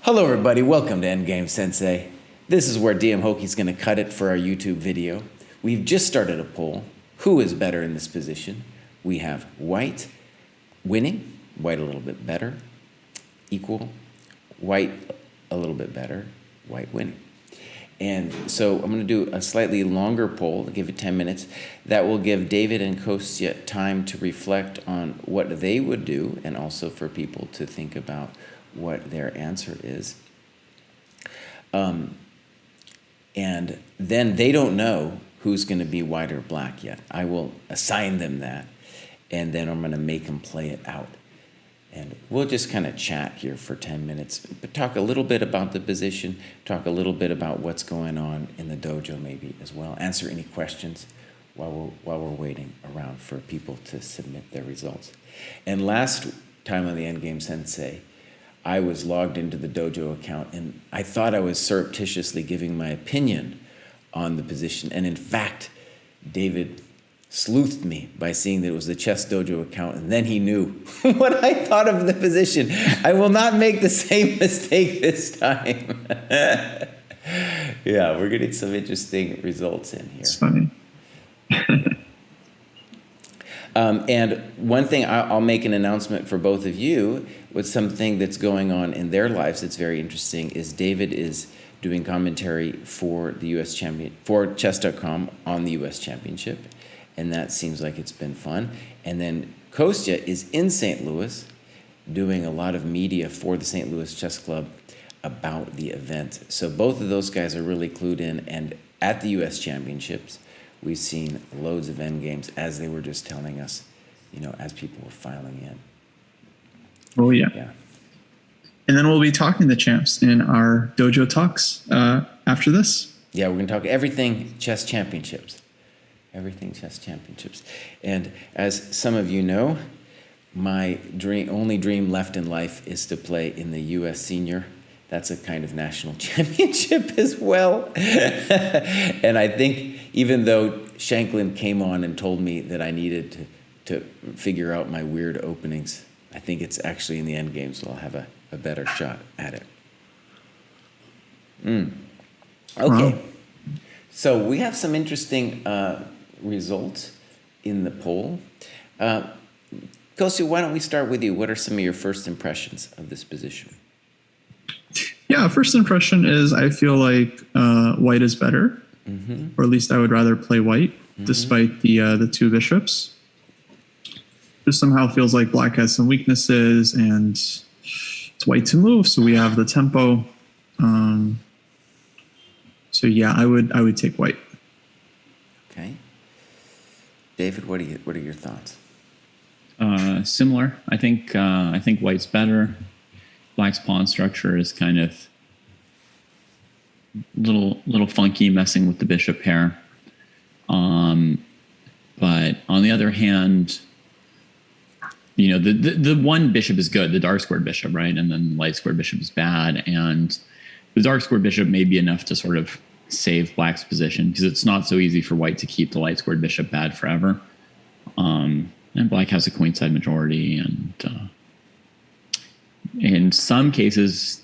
Hello everybody, welcome to Endgame Sensei. This is where DM Hoki's going to cut it for our YouTube video. We've just started a poll. Who is better in this position? We have white winning, white a little bit better, equal, white a little bit better, white winning. And so I'm going to do a slightly longer poll, give it 10 minutes. That will give David and Kostya time to reflect on what they would do and also for people to think about what their answer is. And then they don't know who's going to be white or black yet. I will assign them that, and then I'm going to make them play it out. And we'll just kind of chat here for 10 minutes, but talk a little bit about the position, talk a little bit about what's going on in the dojo maybe as well, answer any questions while we're waiting around for people to submit their results. And last time on the Endgame Sensei, I was logged into the dojo account, and I thought I was surreptitiously giving my opinion on the position. And in fact, David sleuthed me by seeing that it was the ChessDojo account, and then he knew what I thought of the position. I will not make the same mistake this time. Yeah, we're getting some interesting results in here. It's funny. And one thing, I'll make an announcement for both of you with something that's going on in their lives that's very interesting is David is doing commentary for the U.S. champion, for chess.com on the U.S. Championship, and that seems like it's been fun. And then Kostya is in St. Louis doing a lot of media for the St. Louis Chess Club about the event. So both of those guys are really clued in, and at the U.S. Championships, we've seen loads of endgames, as they were just telling us, as people were filing in. Oh, yeah. And then we'll be talking to champs in our dojo talks after this. Yeah, we're going to talk everything chess championships. Everything chess championships. And as some of you know, my only dream left in life is to play in the U.S. Senior. That's a kind of national championship as well. And I think even though Shanklin came on and told me that I needed to figure out my weird openings, I think it's actually in the end game, so I'll have a better shot at it. Okay. Wow. So we have some interesting results in the poll. Kostya, why don't we start with you? What are some of your first impressions of this position? Yeah, first impression is I feel like white is better, or at least I would rather play white, despite the two bishops. Just somehow feels like black has some weaknesses, and it's white to move, so we have the tempo. So yeah, I would take white. Okay, David, what are your thoughts? Similar. I think white's better. Black's pawn structure is kind of little funky, messing with the bishop pair. But on the other hand, the one bishop is good, the dark squared bishop, right? And then the light squared bishop is bad. And the dark squared bishop may be enough to sort of save black's position, because it's not so easy for white to keep the light squared bishop bad forever. And black has a queenside majority, and in some cases,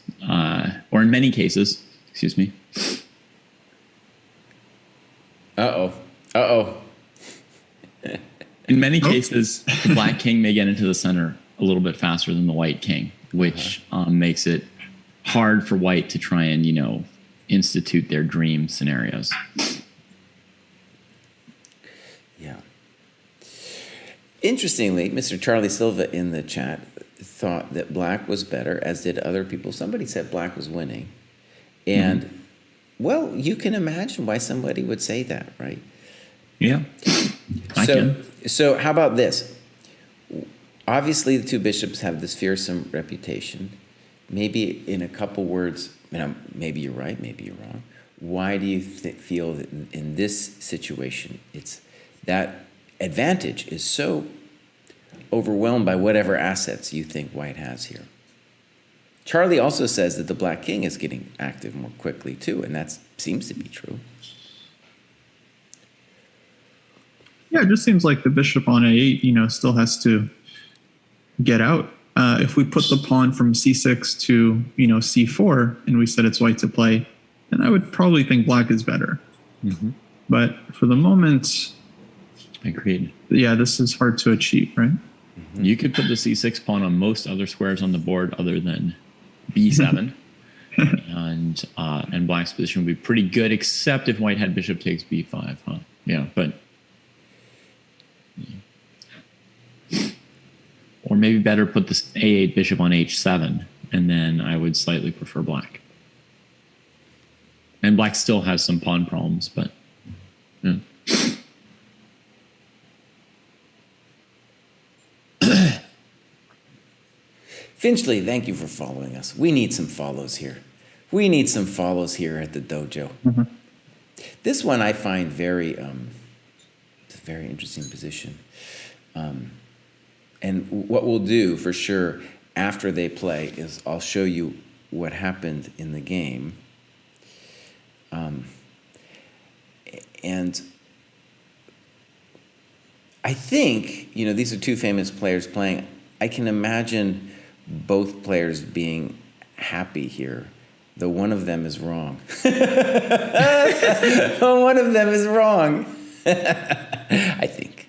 or in many cases, excuse me. In many cases, the black king may get into the center a little bit faster than the white king, which makes it hard for white to try and, institute their dream scenarios. Yeah. Interestingly, Mr. Charlie Silva in the chat thought that black was better, as did other people. Somebody said black was winning. And, well, you can imagine why somebody would say that, right? Yeah, I can. So how about this? Obviously, the two bishops have this fearsome reputation. Maybe in a couple words, maybe you're right, maybe you're wrong. Why do you feel that in this situation, it's that advantage is so overwhelmed by whatever assets you think white has here? Charlie also says that the black king is getting active more quickly too, and that seems to be true. Yeah, it just seems like the bishop on A8, still has to get out if we put the pawn from c6 to c4 and we said it's white to play, then I would probably think black is better. Mm-hmm. But for the moment, Agreed. Yeah, this is hard to achieve, right? Mm-hmm. You could put the c6 pawn on most other squares on the board other than b7. And black's position would be pretty good, except if white had bishop takes b5, huh? Yeah, but... Or maybe better put this a8 bishop on h7, and then I would slightly prefer black. And black still has some pawn problems, but... Yeah. Finchley, thank you for following us. We need some follows here. We need some follows here at the dojo. Mm-hmm. This one I find very, it's a very interesting position. And what we'll do for sure after they play is I'll show you what happened in the game. And I think, these are two famous players playing. I can imagine both players being happy here, though one of them is wrong. One of them is wrong. I think.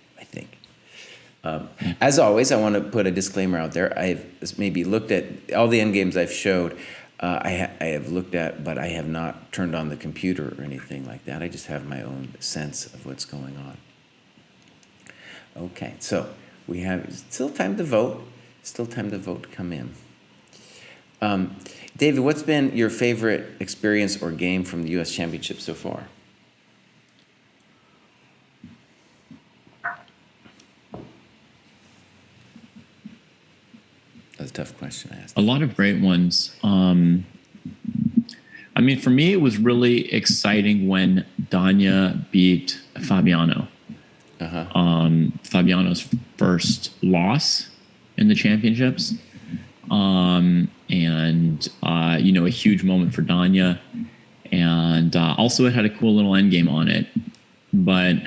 As always, I want to put a disclaimer out there. I've maybe looked at all the endgames I've showed. I have looked at, but I have not turned on the computer or anything like that. I just have my own sense of what's going on. Okay, so we have still time to vote. Still time to vote to come in. David, what's been your favorite experience or game from the U.S. Championship so far? That's a tough question to ask. A lot of great ones. For me, it was really exciting when Danya beat Fabiano. Fabiano's first loss in the championships. A huge moment for Danya. And also it had a cool little endgame on it. But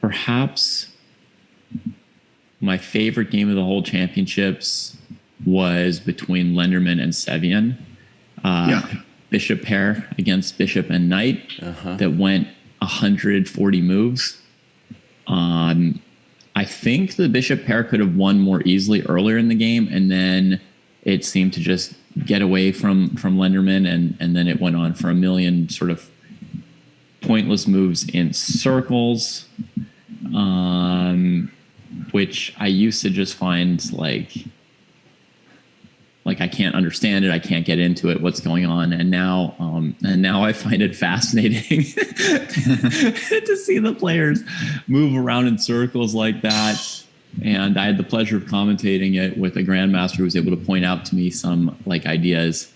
perhaps my favorite game of the whole championships was between Lenderman and Sevian. Bishop pair against bishop and knight that went 140 moves. I think the bishop pair could have won more easily earlier in the game, and then it seemed to just get away from Lenderman, and then it went on for a million sort of pointless moves in circles, which I used to just find like I can't understand it. I can't get into it. What's going on? And now I find it fascinating to see the players move around in circles like that. And I had the pleasure of commentating it with a grandmaster who was able to point out to me some ideas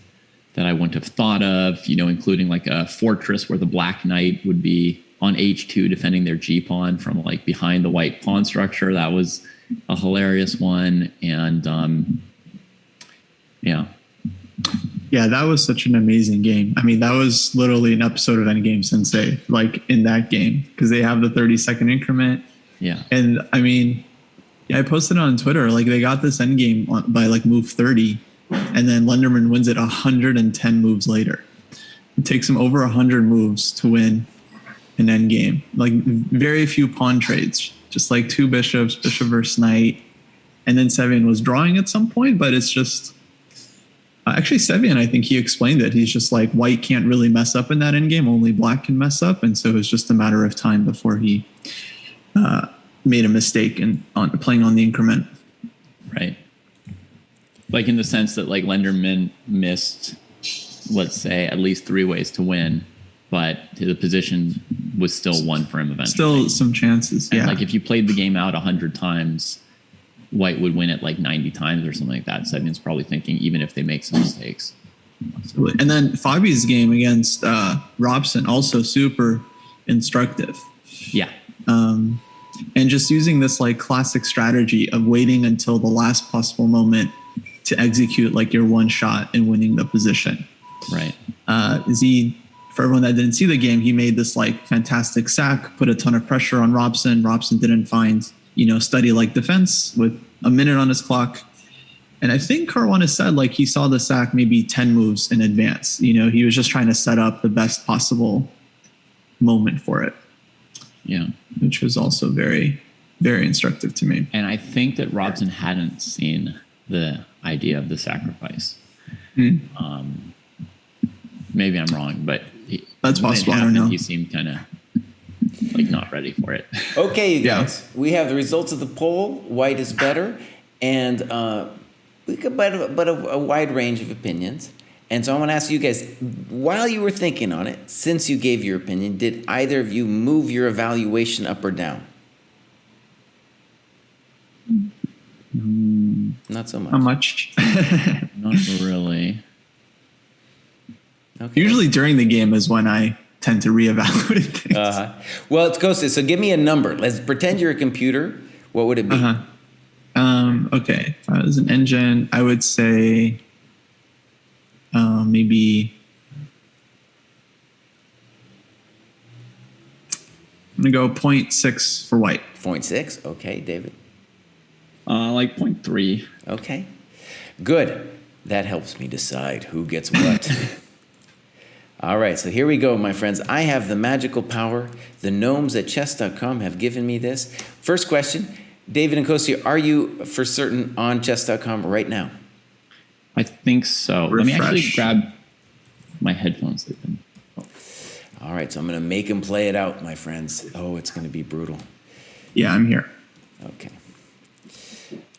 that I wouldn't have thought of, including like a fortress where the black knight would be on h2 defending their g-pawn from behind the white pawn structure. That was a hilarious one. And Yeah, that was such an amazing game. That was literally an episode of Endgame Sensei, in that game, because they have the 30-second increment. Yeah. And I posted it on Twitter. They got this endgame by move 30, and then Lenderman wins it 110 moves later. It takes him over 100 moves to win an endgame. Very few pawn trades, just two bishops, bishop versus knight. And then Sevian was drawing at some point, but it's just... Actually, Sevian, I think he explained it. He's just white can't really mess up in that endgame. Only black can mess up. And so it's just a matter of time before he made a mistake on playing on the increment. Right. In the sense that Lenderman missed, let's say, at least 3 ways to win, but the position was still won for him eventually. Still some chances, yeah. And if you played the game out 100 times, white would win it 90 times or something like that. Sevian's probably thinking, even if they make some mistakes. Absolutely. And then Fabi's game against Robson, also super instructive. Yeah. And just using this classic strategy of waiting until the last possible moment to execute your one shot and winning the position. Right. For everyone that didn't see the game, he made this fantastic sack, put a ton of pressure on Robson. Robson didn't find study like defense with a minute on his clock. And I think Caruana said like he saw the sack maybe 10 moves in advance. He was just trying to set up the best possible moment for it. Yeah. Which was also very, very instructive to me. And I think that Robson hadn't seen the idea of the sacrifice. Maybe I'm wrong, but that's possible. I don't know. He seemed kind of like not ready for it. Okay, you guys, we have the results of the poll. White is better, and we could but a wide range of opinions. And so I want to ask you guys, while you were thinking on it, since you gave your opinion, did either of you move your evaluation up or down? Not so much. How much? Not really. Okay. Usually during the game is when I tend to reevaluate things. Well, it's ghosted. So give me a number. Let's pretend you're a computer. What would it be? Okay. If I was an engine, I would say maybe I'm going to go 0.6 for white. 0.6. Okay, David. Like 0.3. Okay. Good. That helps me decide who gets what. All right, so here we go, my friends. I have the magical power. The gnomes at chess.com have given me this. First question, David and Kostya, are you for certain on chess.com right now? I think so. Refresh. Let me actually grab my headphones. All right, so I'm going to make him play it out, my friends. Oh, it's going to be brutal. Yeah, I'm here. Okay.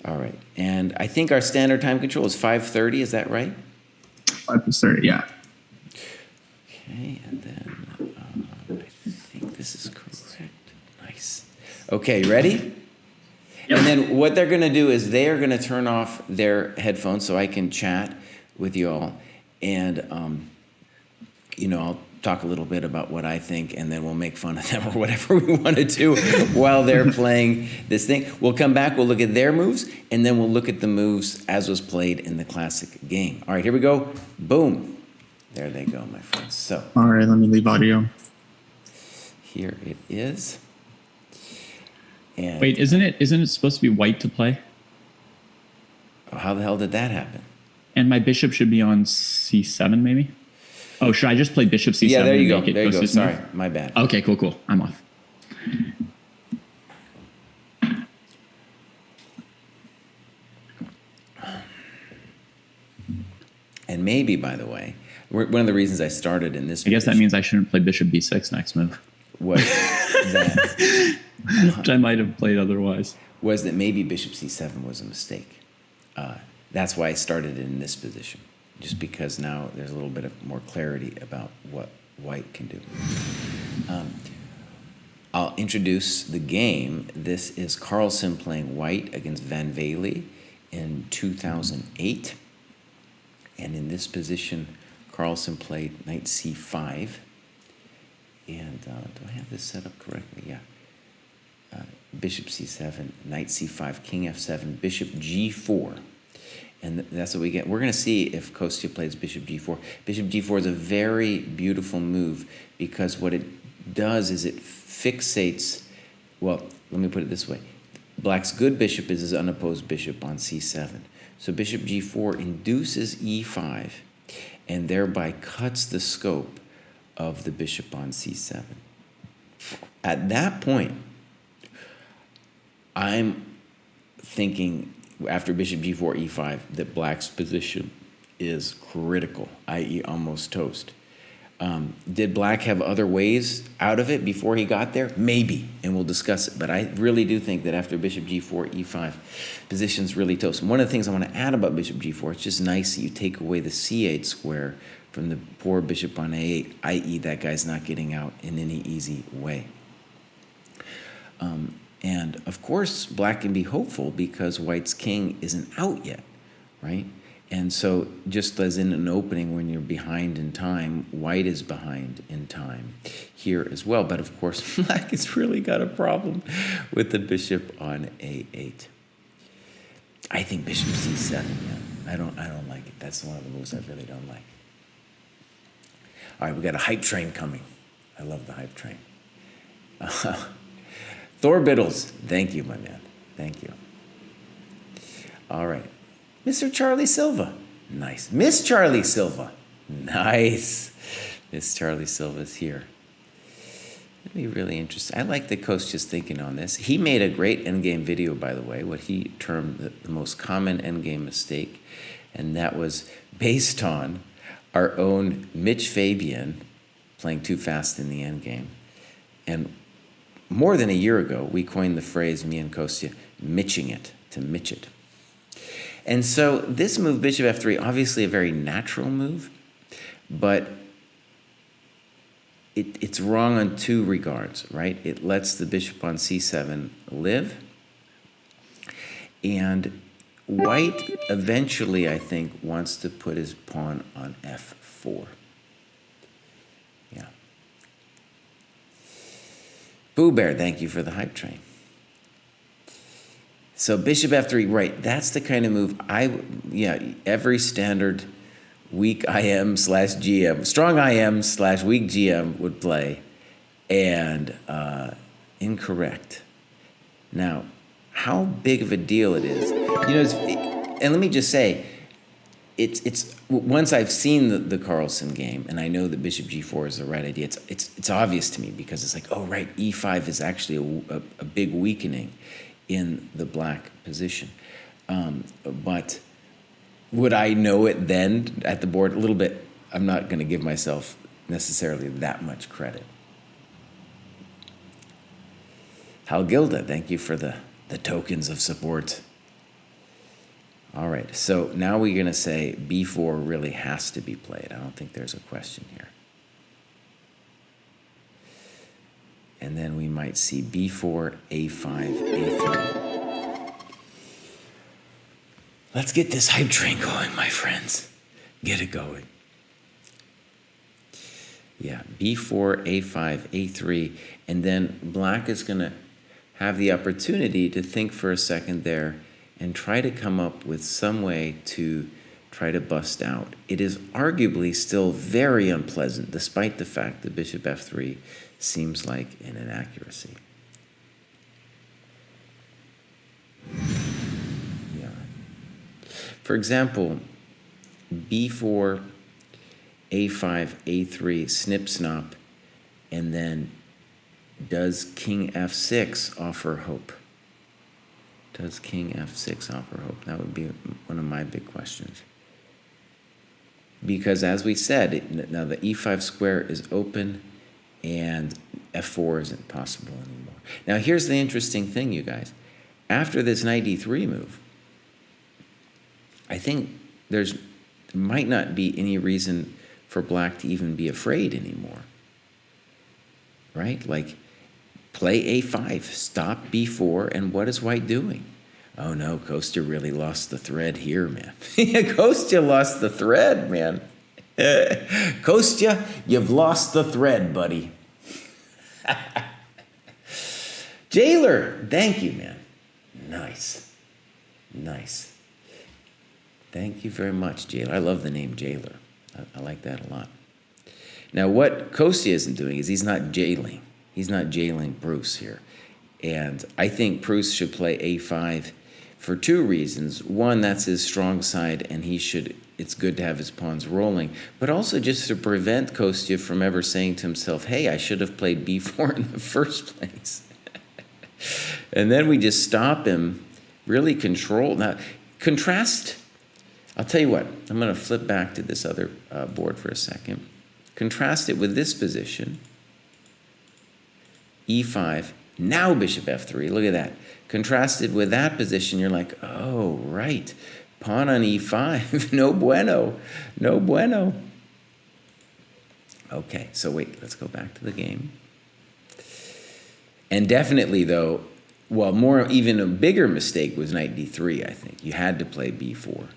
All right, and I think our standard time control is 5:30. Is that right? 5:30, yeah. Okay, and then I think this is correct. Nice. Okay, ready? Yep. And then what they're going to do is they are going to turn off their headphones so I can chat with you all. And, I'll talk a little bit about what I think, and then we'll make fun of them or whatever we want to do while they're playing this thing. We'll come back, we'll look at their moves, and then we'll look at the moves as was played in the classic game. All right, here we go. Boom. There they go, my friends. So, all right, let me leave audio. Here it is. And wait, isn't it supposed to be white to play? How the hell did that happen? And my bishop should be on c7, maybe? Oh, should I just play bishop c7? Yeah, there you go. There you go. Sorry, my bad. Okay, cool. I'm off. And maybe, by the way, one of the reasons I started in this I guess that means I shouldn't play bishop b6 next move. Was that which I might have played otherwise. Was that maybe bishop c7 was a mistake. That's why I started in this position, just because now there's a little bit of more clarity about what white can do. I'll introduce the game. This is Carlsen playing white against Van Vele in 2008. And in this position, Carlsen played knight c5. And do I have this set up correctly? Yeah. Bishop c7, knight c5, king f7, bishop g4. And that's what we get. We're going to see if Kostya plays bishop g4. Bishop g4 is a very beautiful move because what it does is it fixates, well, let me put it this way. Black's good bishop is his unopposed bishop on c7. So bishop g4 induces e5 and thereby cuts the scope of the bishop on c7. At that point, I'm thinking after bishop g4, e5, that Black's position is critical, i.e. almost toast. Did Black have other ways out of it before he got there? Maybe, and we'll discuss it. But I really do think that after bishop g4, e5, position's really toast. And one of the things I want to add about bishop g4, it's just nice that you take away the c8 square from the poor bishop on a8, i.e. that guy's not getting out in any easy way. And of course, Black can be hopeful because White's king isn't out yet, right? And so just as in an opening when you're behind in time, White is behind in time here as well. But of course, Black has really got a problem with the bishop on a8. I think bishop c7, yeah. I don't like it. That's one of the moves I really don't like. All right, we got a hype train coming. I love the hype train. Thor Biddles, thank you, my man. Thank you. All right. Mr. Charlie Silva. Nice. Miss Charlie Silva. Nice. Miss Charlie Silva's here. That'd be really interesting. I like that Kostya's thinking on this. He made a great endgame video, by the way, what he termed the most common endgame mistake, and that was based on our own Mitch Fabian playing too fast in the endgame. And more than a year ago, we coined the phrase, me and Kostya, mitching it, to mitch it. And so this move, bishop f3, obviously a very natural move, but it's wrong on two regards, right? It lets the bishop on c7 live, and white eventually, I think, wants to put his pawn on f4. Yeah. Boo Bear, thank you for the hype train. So bishop f3, right, that's the kind of move every standard weak IM/GM, strong IM/weak GM would play, and incorrect. Now, how big of a deal it is, and let me just say, it's once I've seen the Carlsen game, and I know that bishop g4 is the right idea. It's obvious to me because it's like, oh right, e5 is actually a big weakening in the black position, but would I know it then at the board? A little bit. I'm not going to give myself necessarily that much credit. Hal Gilda, thank you for the tokens of support. All right, so now we're going to say b4 really has to be played. I don't think there's a question here. And then we might see b4, a5, a3. Let's get this hype train going, my friends. Get it going. Yeah, b4, a5, a3, and then black is going to have the opportunity to think for a second there and try to come up with some way to try to bust out. It is arguably still very unpleasant, despite the fact that bishop f3 seems like an inaccuracy. For example, b4, a5, a3, snip snop, and then does king f6 offer hope? Does king f6 offer hope? That would be one of my big questions. Because as we said, now the e5 square is open and f4 isn't possible anymore. Now here's the interesting thing, you guys. After this knight d3 move, I think there might not be any reason for black to even be afraid anymore, right? Like, play a5, stop b4, and what is white doing? Oh no, Kostya really lost the thread here, man. Kostya lost the thread, man. Kostya, you've lost the thread, buddy. Jailer, thank you, man. Nice. Nice. Thank you very much, Jailer. I love the name Jailer. I like that a lot. Now, what Kostya isn't doing is he's not jailing. He's not jailing Bruce here. And I think Bruce should play a5 for two reasons. One, that's his strong side, and it's good to have his pawns rolling, but also just to prevent Kostya from ever saying to himself, hey, I should have played b4 in the first place. And then we just stop him, really control. Now, contrast. I'll tell you what, I'm going to flip back to this other board for a second. Contrast it with this position, e5, now bishop f3, look at that. Contrasted with that position, you're like, oh, right, pawn on e5, no bueno, no bueno. Okay, so wait, let's go back to the game. And definitely, though, well, even a bigger mistake was knight d3, I think. You had to play b4.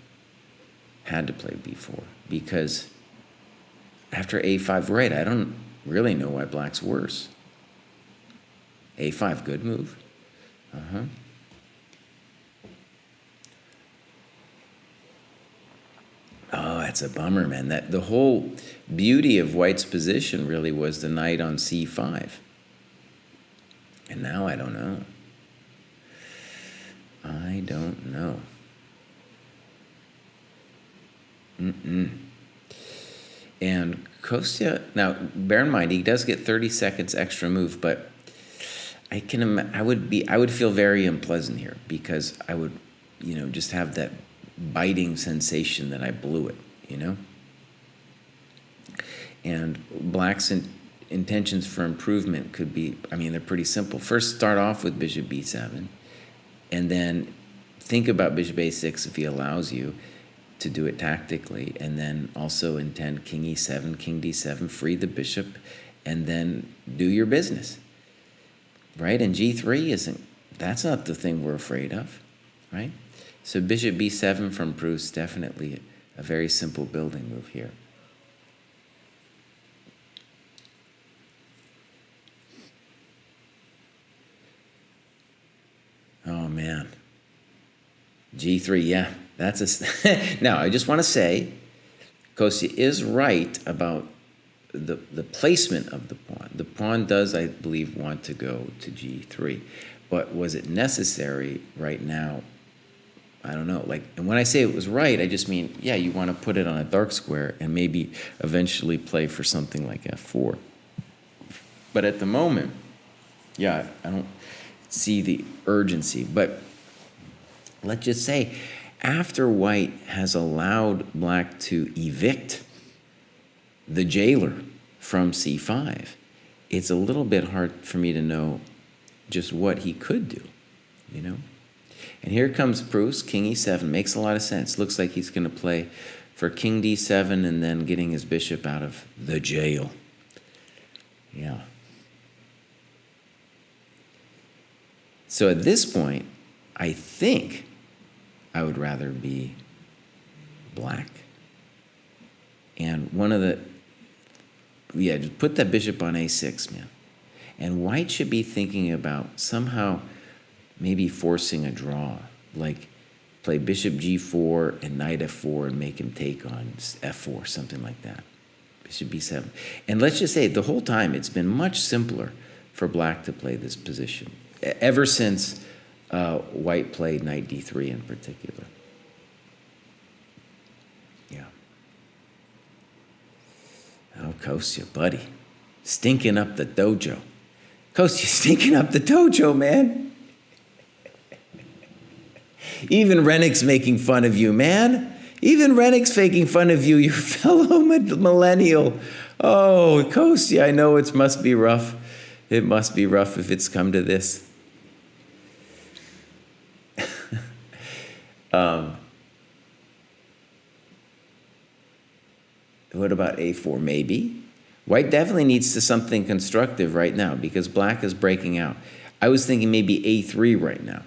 Had to play b4 because after a5, right, I don't really know why black's worse. a5, good move. Oh, that's a bummer, man. That the whole beauty of white's position really was the knight on c5. And And now I don't know. I don't know. And Kostya, now bear in mind he does get 30 seconds extra move, but I would feel very unpleasant here because I would, just have that biting sensation that I blew it, And Black's intentions for improvement could be, they're pretty simple. First, start off with bishop b7, and then think about bishop a6 if he allows you to do it tactically, and then also intend king e7, king d7, free the bishop, and then do your business. Right? And g3 that's not the thing we're afraid of, right? So bishop b7 from Proust, definitely a very simple building move here. Oh, man. g3, yeah. Now, I just want to say, Kostya is right about the placement of the pawn. The pawn does, I believe, want to go to g3. But was it necessary right now? I don't know. And when I say it was right, I just mean, yeah, you want to put it on a dark square and maybe eventually play for something like f4. But at the moment, yeah, I don't see the urgency. But let's just say, after White has allowed Black to evict the jailer from c5, it's a little bit hard for me to know just what he could do, And here comes Proust, king e7, makes a lot of sense. Looks like he's going to play for king d7 and then getting his bishop out of the jail. Yeah. So at this point, I think I would rather be Black. And just put that bishop on a6, man. And White should be thinking about somehow maybe forcing a draw, like play bishop g4 and knight f4 and make him take on f4, something like that. Bishop b7. And let's just say the whole time it's been much simpler for Black to play this position, ever since White played knight d3 in particular. Yeah. Oh, Kostya, buddy. Stinking up the dojo. Kostya, stinking up the dojo, man. Even Rennick's making fun of you, man. Even Rennick's making fun of you, your fellow millennial. Oh, Kostya, I know it must be rough. It must be rough if it's come to this. What about a4? Maybe. White definitely needs to something constructive right now because Black is breaking out. I was thinking maybe a3 right now.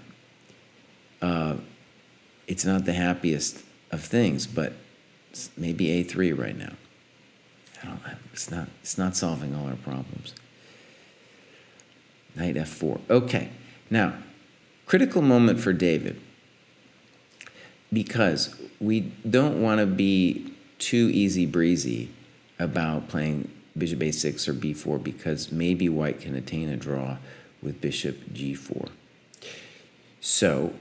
It's not the happiest of things, but maybe a3 right now. It's not solving all our problems. Knight f4. Okay. Now, critical moment for David, because we don't want to be too easy breezy about playing bishop a6 or b4 because maybe White can attain a draw with bishop g4. So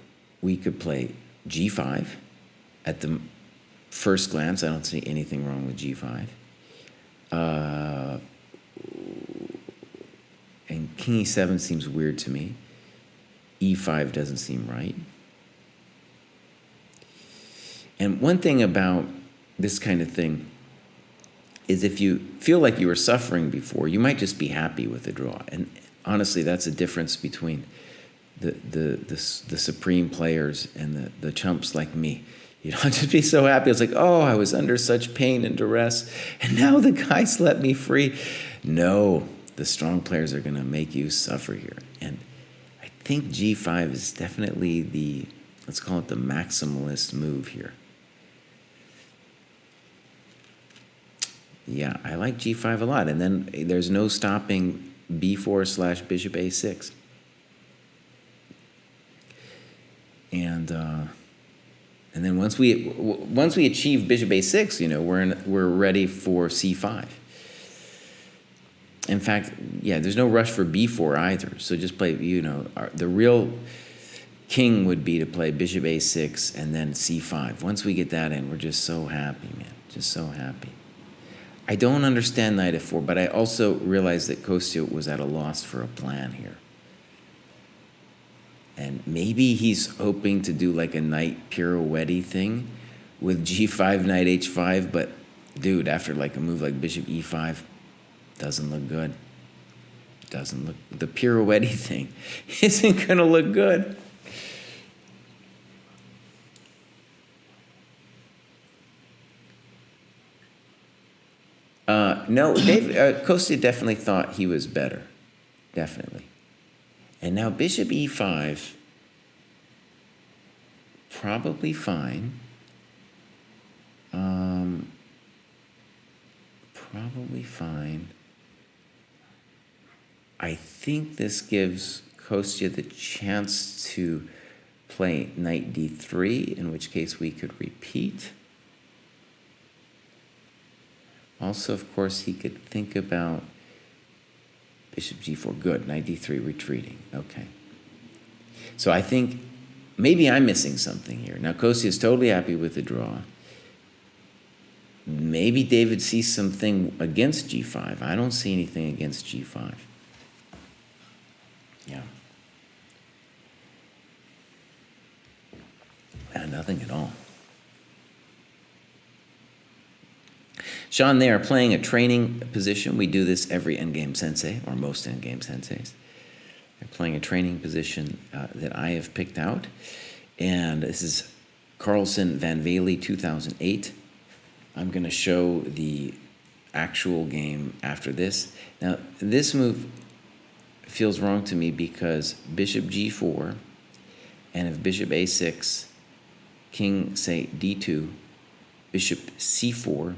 we could play g5. At the first glance, I don't see anything wrong with g5. And king e7 seems weird to me. e5 doesn't seem right. And one thing about this kind of thing is if you feel like you were suffering before, you might just be happy with the draw. And honestly, that's a difference between the supreme players and the chumps like me. You don't just be so happy. It's like, oh, I was under such pain and duress, and now the guys let me free. No, the strong players are going to make you suffer here. And I think g5 is definitely let's call it the maximalist move here. Yeah, I like g5 a lot. And then there's no stopping b4/bishop a6. And then once we achieve bishop a6, we're ready for c5. In fact, yeah, there's no rush for b4 either. So just play, the real king would be to play bishop a6 and then c5. Once we get that in, we're just so happy, man. Just so happy. I don't understand knight f4, but I also realize that Kostya was at a loss for a plan here. And maybe he's hoping to do like a knight pirouette thing with g5, knight h5, but dude, after like a move like bishop e5, doesn't look good. Doesn't look, the pirouette thing isn't gonna look good. No, Kostya definitely thought he was better. Definitely. And now bishop e5, probably fine. Probably fine. I think this gives Kostya the chance to play knight d3, in which case we could repeat. Also, of course, he could think about bishop g4. Good. Knight d3 retreating. Okay. So I think maybe I'm missing something here. Now, Kostya is totally happy with the draw. Maybe David sees something against g5. I don't see anything against g5. Yeah. Nothing at all. Sean, they are playing a training position. We do this every Endgame Sensei, or most Endgame Senseis. They're playing a training position that I have picked out. And this is Carlsen Van Vele 2008. I'm going to show the actual game after this. Now, this move feels wrong to me because bishop g4, and if bishop a6, king, say, d2, bishop c4,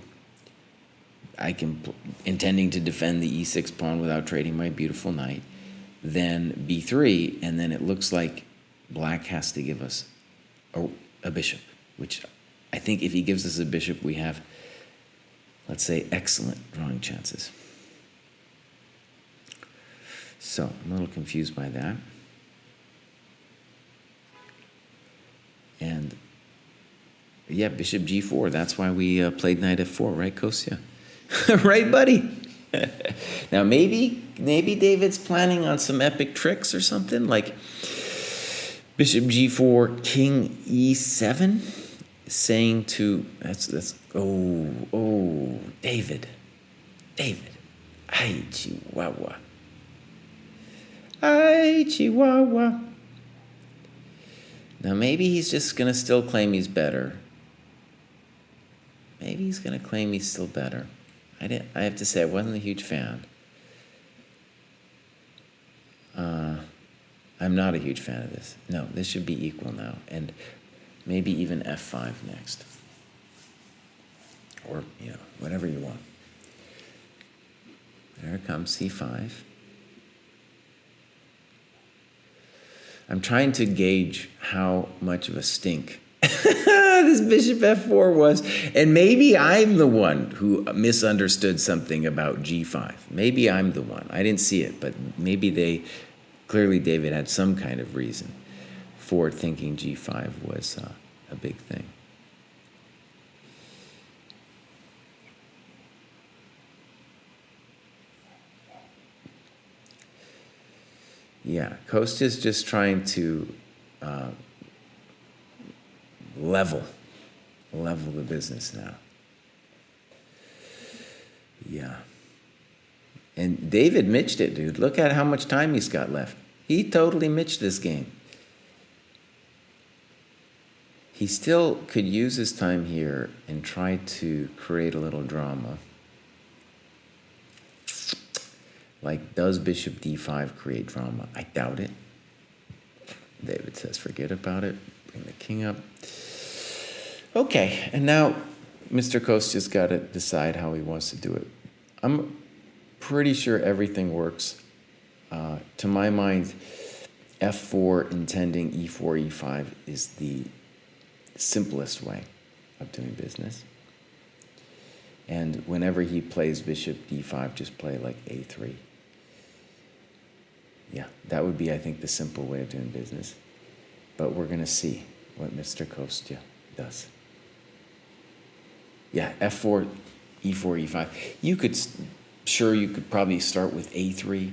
I can, intending to defend the e6 pawn without trading my beautiful knight, then b3, and then it looks like black has to give us a bishop, which I think if he gives us a bishop, we have, let's say, excellent drawing chances. So I'm a little confused by that. And yeah, bishop g4, that's why we played knight f4, right, Kostya? Right, buddy? Now, maybe David's planning on some epic tricks or something, like bishop g4, king e7, saying to, David, ay, chihuahua. Ay, chihuahua. Now, maybe he's just going to still claim he's better. Maybe he's going to claim he's still better. I have to say, I wasn't a huge fan. I'm not a huge fan of this. No, this should be equal now. And maybe even f5 next. Or, whatever you want. There comes c5. I'm trying to gauge how much of a stink this bishop f4 was. And maybe I'm the one who misunderstood something about g5. Maybe I'm the one. I didn't see it, but maybe clearly David had some kind of reason for thinking g5 was a big thing. Yeah, Kostya's just trying to level the business now. Yeah. And David mitched it, dude. Look at how much time he's got left. He totally mitched this game. He still could use his time here and try to create a little drama. Like, does bishop d5 create drama? I doubt it. David says, forget about it. Bring the king up. Okay, and now Mr. Kostya's got to decide how he wants to do it. I'm pretty sure everything works. To my mind, f4 intending e4, e5 is the simplest way of doing business. And whenever he plays bishop d5, just play like a3. Yeah, that would be, I think, the simple way of doing business. But we're going to see what Mr. Kostya does. Yeah, f4, e4, e5. You could probably start with a3.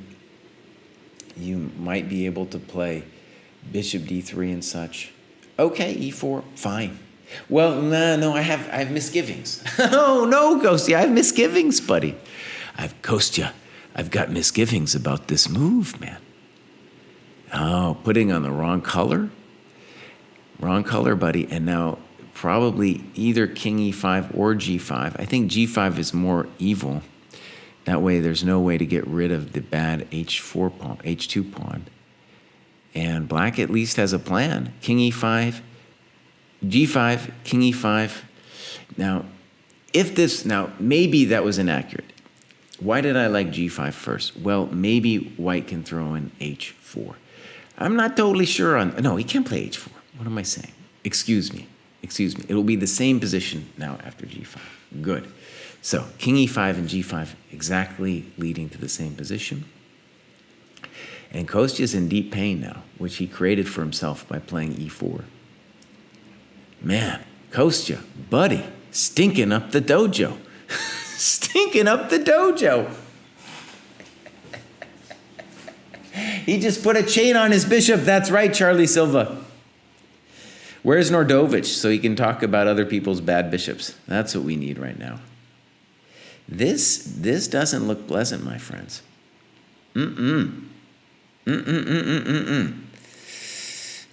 You might be able to play bishop d3 and such. Okay, e4, fine. Well, no, I have misgivings. Oh, no, Kostya, I have misgivings, buddy. Kostya, I've got misgivings about this move, man. Oh, putting on the wrong color? Wrong color, buddy. And now probably either king e5 or g5. I think g5 is more evil. That way there's no way to get rid of the bad h4 pawn, h2 pawn. And black at least has a plan. King e5, g5, king e5. Now, maybe that was inaccurate. Why did I like g5 first? Well, maybe white can throw in h4. I'm not totally sure on... No, he can't play h4. What am I saying? Excuse me. It will be the same position now after g5. Good. So, king e5 and g5 exactly leading to the same position. And Kostya's in deep pain now, which he created for himself by playing e4. Man, Kostya, buddy, stinking up the dojo. Stinking up the dojo. He just put a chain on his bishop. That's right, Charlie Silva. Where's Nordovich so he can talk about other people's bad bishops? That's what we need right now. This doesn't look pleasant, my friends.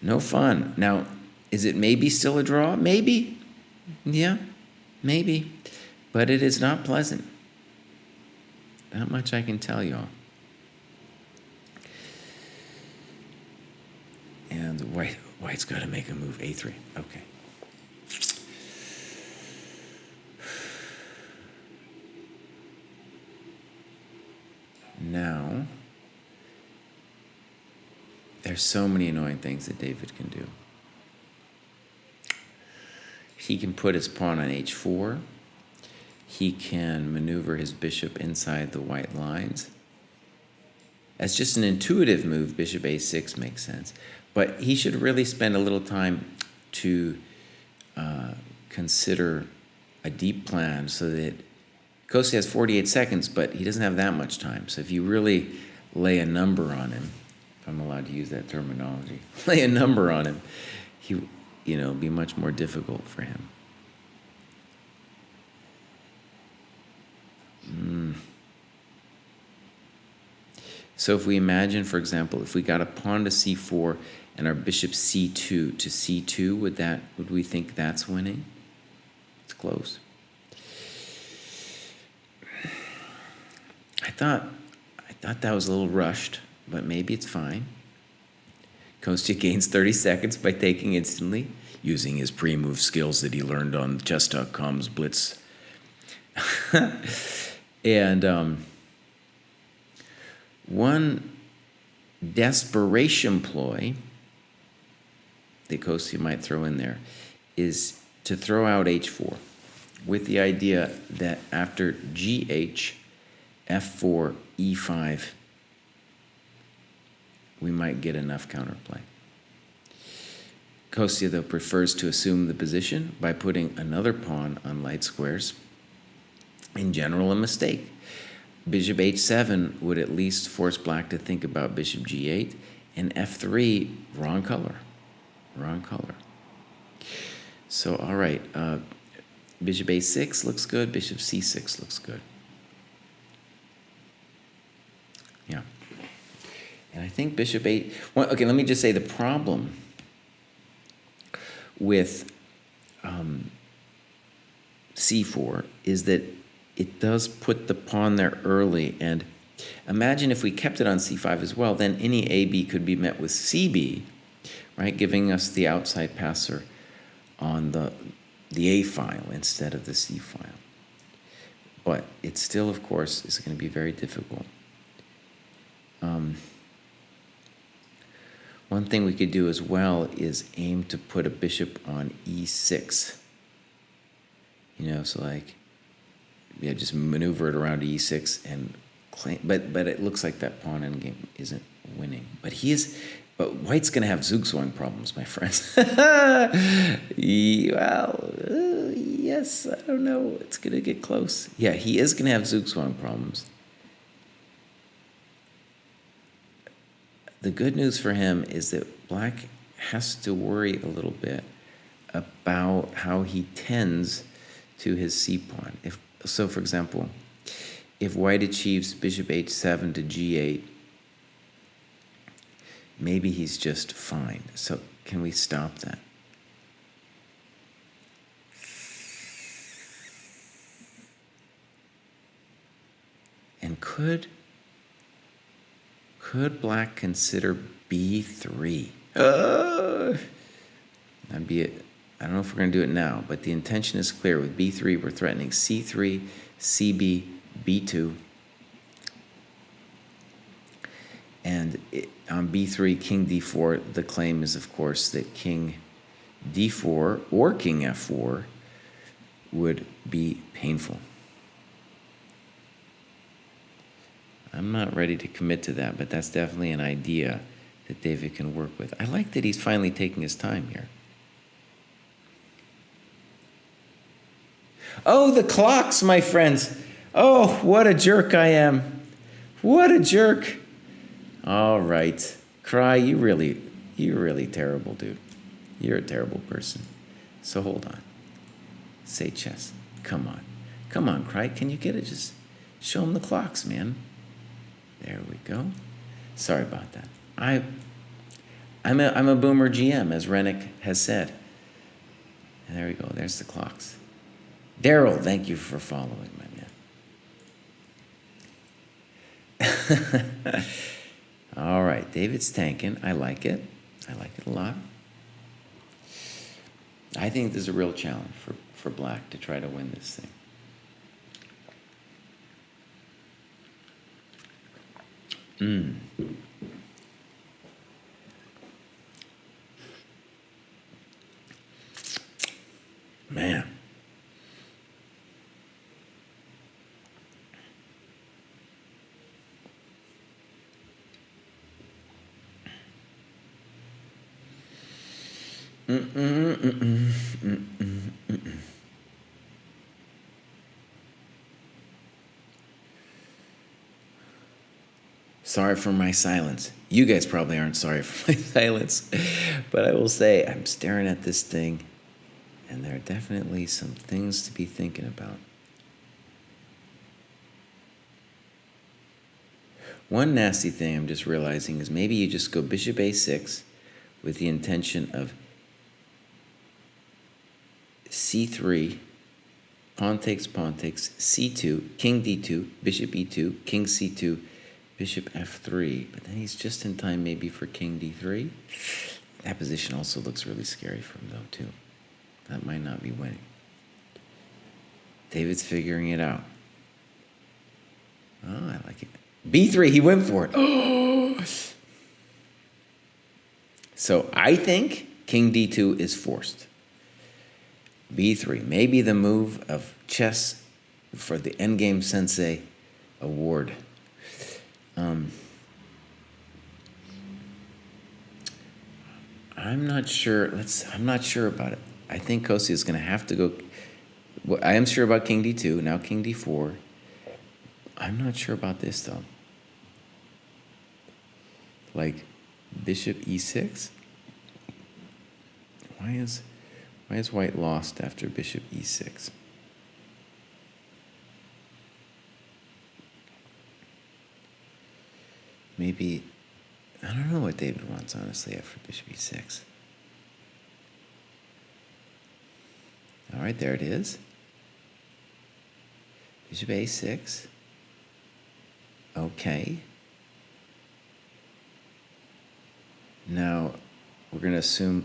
No fun. Now, is it maybe still a draw? Maybe. Yeah, maybe. But it is not pleasant. That much I can tell y'all. And white's got to make a move, a3. Okay. Now, there's so many annoying things that David can do. He can put his pawn on h4. He can maneuver his bishop inside the white lines. As just an intuitive move, bishop a6 makes sense. But he should really spend a little time to consider a deep plan so that Kostya has 48 seconds, but he doesn't have that much time. So if you really lay a number on him, if I'm allowed to use that terminology, lay a number on him, it'll be much more difficult for him. So if we imagine, for example, if we got a pawn to c4 and our bishop c2 to c2, would we think that's winning? It's close. I thought that was a little rushed, but maybe it's fine. Kostya gains 30 seconds by taking instantly, using his pre-move skills that he learned on chess.com's Blitz. And one desperation ploy that Kostya might throw in there is to throw out h4 with the idea that after gh, f4, e5, we might get enough counterplay. Kostya, though, prefers to assume the position by putting another pawn on light squares. In general, a mistake. Bishop h7 would at least force black to think about bishop g8, and f3, wrong color. So, all right, bishop a6 looks good, bishop c6 looks good. Yeah. And I think bishop 8... Well, okay, let me just say the problem with c4 is that it does put the pawn there early. And imagine if we kept it on c5 as well, then any AB could be met with cb, right, giving us the outside passer on the A file instead of the C file. But it still, of course, is going to be very difficult. One thing we could do as well is aim to put a bishop on e6. So like yeah, just maneuver it around to e6 and claim. But it looks like that pawn endgame isn't winning. But White's going to have zugzwang problems, my friends. Yes, I don't know. It's going to get close. Yeah, he is going to have zugzwang problems. The good news for him is that Black has to worry a little bit about how he tends to his c-pawn. So, for example, if White achieves bishop h7 to g8, maybe he's just fine. So can we stop that? And could Black consider b3? That'd be it. I don't know if we're going to do it now, but the intention is clear. With b3, we're threatening c3, cb, b2. And on b3, king d4, the claim is, of course, that king d4 or king f4 would be painful. I'm not ready to commit to that, but that's definitely an idea that David can work with. I like that he's finally taking his time here. Oh, the clocks, my friends. Oh, what a jerk I am. What a jerk. All right. Cry, you're really terrible, dude. You're a terrible person. So hold on. Say chess. Come on. Come on, Cry. Can you get it? Just show him the clocks, man. There we go. Sorry about that. I'm a boomer GM, as Rennick has said. And there we go. There's the clocks. Daryl, thank you for following, my man. All right, David's tanking. I like it. I like it a lot. I think there's a real challenge for Black to try to win this thing. Man. Sorry for my silence. You guys probably aren't sorry for my silence, but I will say I'm staring at this thing, and there are definitely some things to be thinking about. One nasty thing I'm just realizing is maybe you just go bishop a6 with the intention of c3, pawn takes, c2, king d2, bishop e2, king c2, bishop f3. But then he's just in time maybe for king d3. That position also looks really scary for him, though, too. That might not be winning. David's figuring it out. Oh, I like it. b3, he went for it. Oh! So I think king d2 is forced. b3, maybe the move of chess for the Endgame Sensei award. I'm not sure. I'm not sure about it. I think Kosi is going to have to go. Well, I am sure about king d2. Now king d4. I'm not sure about this though. Like bishop e6. Why is White lost after bishop e6? Maybe, I don't know what David wants, honestly, after bishop e6. All right, there it is. Bishop a6. Okay. Now, we're going to assume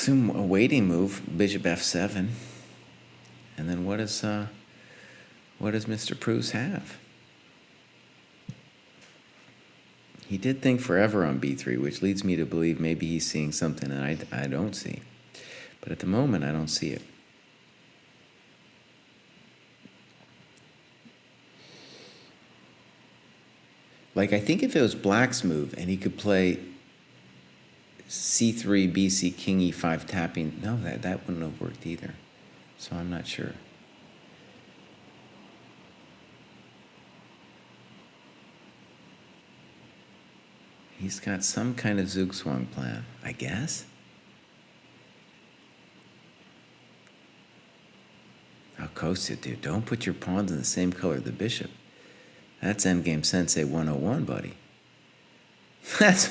a waiting move, bishop f7. And then what does Mr. Proust have? He did think forever on b3, which leads me to believe maybe he's seeing something that I don't see. But at the moment, I don't see it. Like, I think if it was black's move and he could play c3, bc, king e5 tapping, no, that wouldn't have worked either. So I'm not sure. He's got some kind of zugzwang plan, I guess. Oh, Kostya, dude, don't put your pawns in the same color as the bishop. That's Endgame Sensei 101, buddy. That's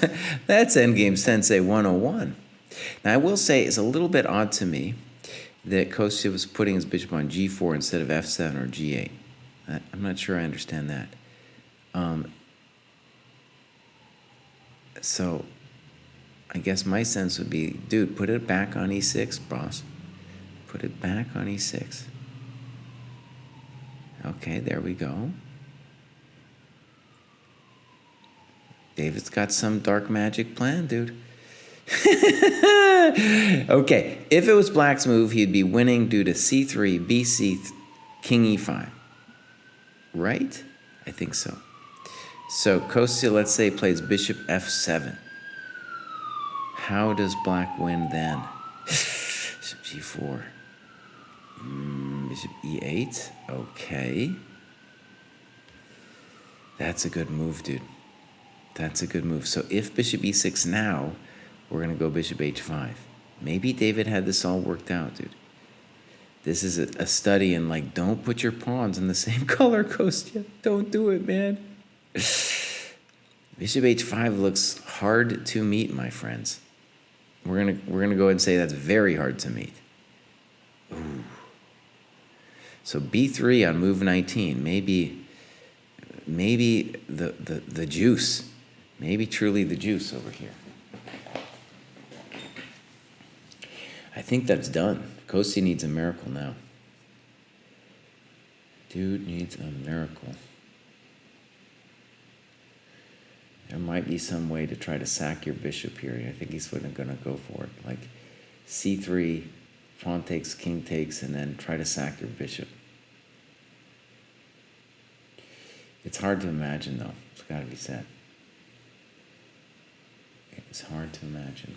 Endgame Sensei 101. Now, I will say it's a little bit odd to me that Kostya was putting his bishop on g4 instead of f7 or g8. I'm not sure I understand that. So I guess my sense would be, dude, put it back on e6, boss. Put it back on e6. Okay, there we go. David's got some dark magic plan, dude. Okay, if it was black's move, he'd be winning due to c3, bc, king e5. Right? I think so. So Kostya, let's say, plays bishop f7. How does black win then? Bishop g4. Bishop e8. Okay. That's a good move, dude. That's a good move. So if bishop e6 now, we're going to go bishop h5. Maybe David had this all worked out, dude. This is a study in, like, don't put your pawns in the same color, Kostya. Don't do it, man. Bishop h5 looks hard to meet, my friends. We're gonna go ahead and say that's very hard to meet. Ooh. So b3 on move 19. Maybe the juice. Maybe truly the juice over here. I think that's done. Kostya needs a miracle now. Dude needs a miracle. There might be some way to try to sack your bishop here. I think he's going to go for it. Like c3, pawn takes, king takes, and then try to sack your bishop. It's hard to imagine, though. It's got to be said. It's hard to imagine.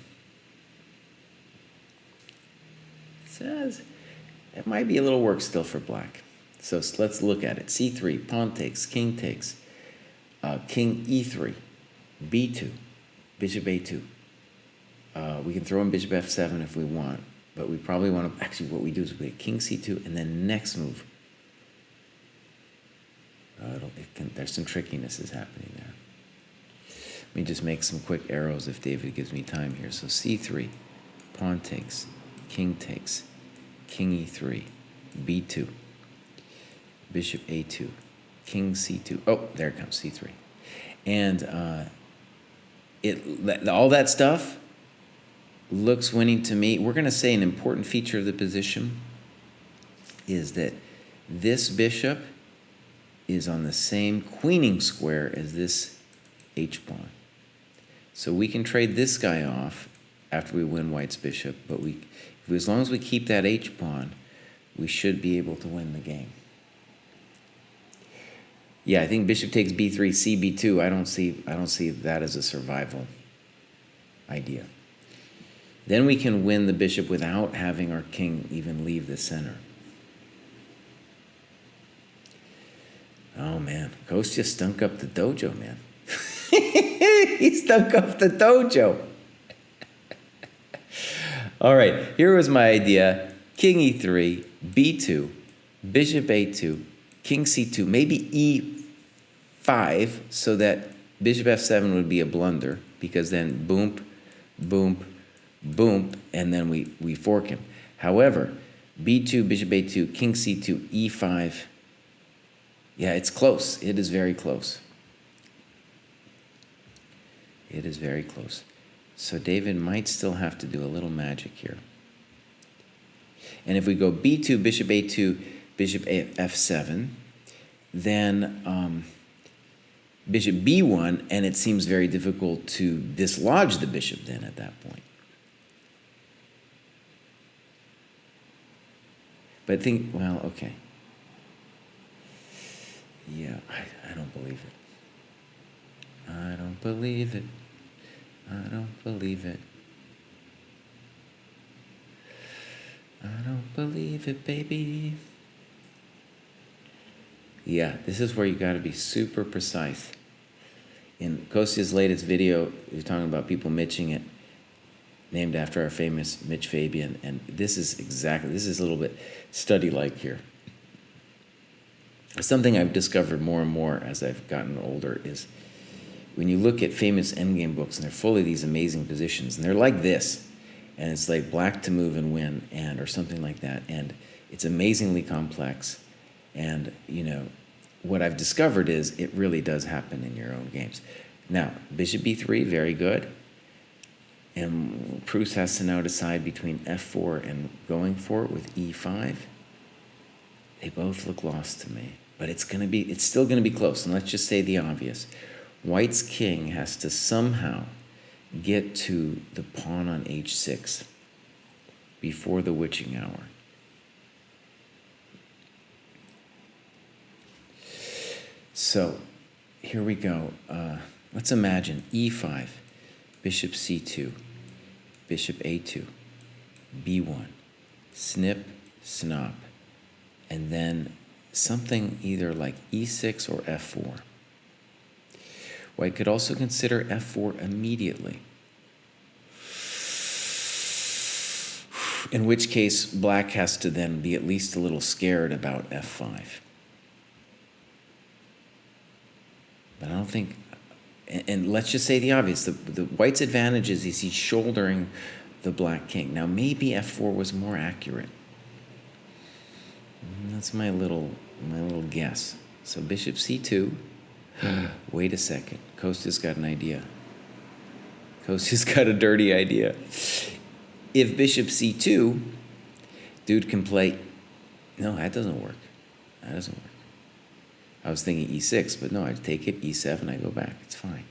It says it might be a little work still for black. So let's look at it. c3, pawn takes, king takes, king e3, b2, bishop a2. We can throw in bishop f7 if we want, but we probably want to, actually what we do is we get king c2, and then next move. There's some trickinesses happening there. Let me just make some quick arrows if David gives me time here. So c3, pawn takes, king takes, king e3, b2, bishop a2, king c2. Oh, there it comes, c3. And all that stuff looks winning to me. We're going to say an important feature of the position is that this bishop is on the same queening square as this h-pawn. So we can trade this guy off after we win white's bishop, but as long as we keep that h-pawn, we should be able to win the game. Yeah, I think bishop takes b3, cb2. I don't see that as a survival idea. Then we can win the bishop without having our king even leave the center. Oh man, Kostya stunk up the dojo, man. He stunk up the dojo. All right, here was my idea. King e3, b2, bishop a2, king c2, maybe e5, so that bishop f7 would be a blunder, because then boom, boom, boom, and then we fork him. However, b2, bishop a2, king c2, e5, yeah, it's close. It is very close. It is very close. So David might still have to do a little magic here. And if we go b2, bishop a2, bishop f7, then bishop b1, and it seems very difficult to dislodge the bishop then at that point. But think, well, okay. Yeah, I don't believe it. I don't believe it. I don't believe it. I don't believe it, baby. Yeah, this is where you got to be super precise. In Kostya's latest video, he was talking about people mitching it, named after our famous Mitch Fabian, and this is a little bit study-like here. Something I've discovered more and more as I've gotten older is when you look at famous endgame books, and they're full of these amazing positions, and they're like this, and it's like black to move and win, or something like that, and it's amazingly complex, and what I've discovered is it really does happen in your own games. Now, bishop b3, very good. And Proust has to now decide between f4 and going for it with e5. They both look lost to me, but it's still gonna be close. And let's just say the obvious: White's king has to somehow get to the pawn on h6 before the witching hour. So here we go. Let's imagine e5, bishop c2, bishop a2, b1, snip, snop, and then something either like e6 or f4. White could also consider f4 immediately, in which case black has to then be at least a little scared about f5. But I don't think, and let's just say the obvious, the white's advantage is he's shouldering the black king. Now maybe f4 was more accurate. That's my little guess. So bishop c2. Wait a second. Kostya's got an idea. Kostya's got a dirty idea. If bishop c2, dude can play. No, that doesn't work. That doesn't work. I was thinking e6, but no, I take it, e7, I go back. It's fine.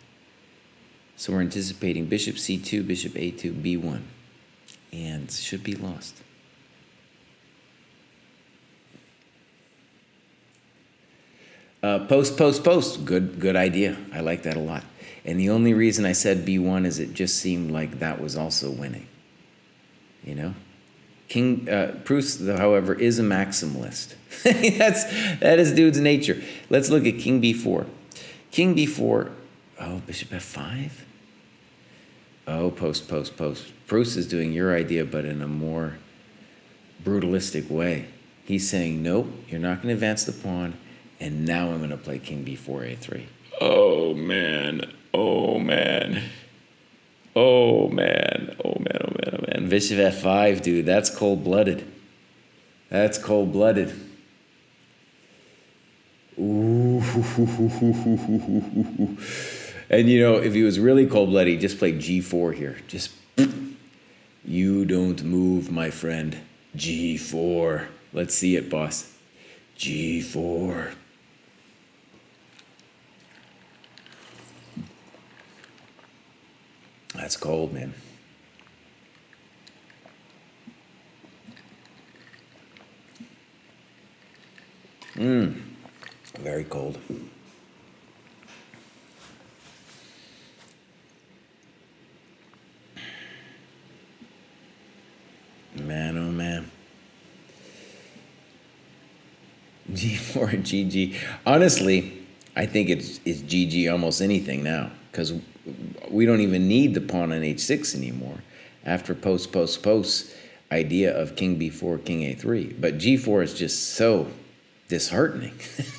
So we're anticipating bishop c2, bishop a2, b1, and should be lost. Post. Good idea. I like that a lot. And the only reason I said b1 is it just seemed like that was also winning. King Proust, however, is a maximalist. that is dude's nature. Let's look at king b4. King b4. Oh, bishop f5. Oh, post. Proust is doing your idea, but in a more brutalistic way. He's saying, nope, you're not going to advance the pawn, and now I'm going to play king b4, a3. Oh, man. Bishop f5, dude, that's cold-blooded. Ooh. And if he was really cold-blooded, he'd just play g4 here. Just, you don't move, my friend. g4. Let's see it, boss. g4. That's cold, man. Very cold. Man, oh man. G4 and GG. Honestly, I think it's GG almost anything now, because we don't even need the pawn on h6 anymore after post idea of king b4, king a3. But g4 is just so disheartening.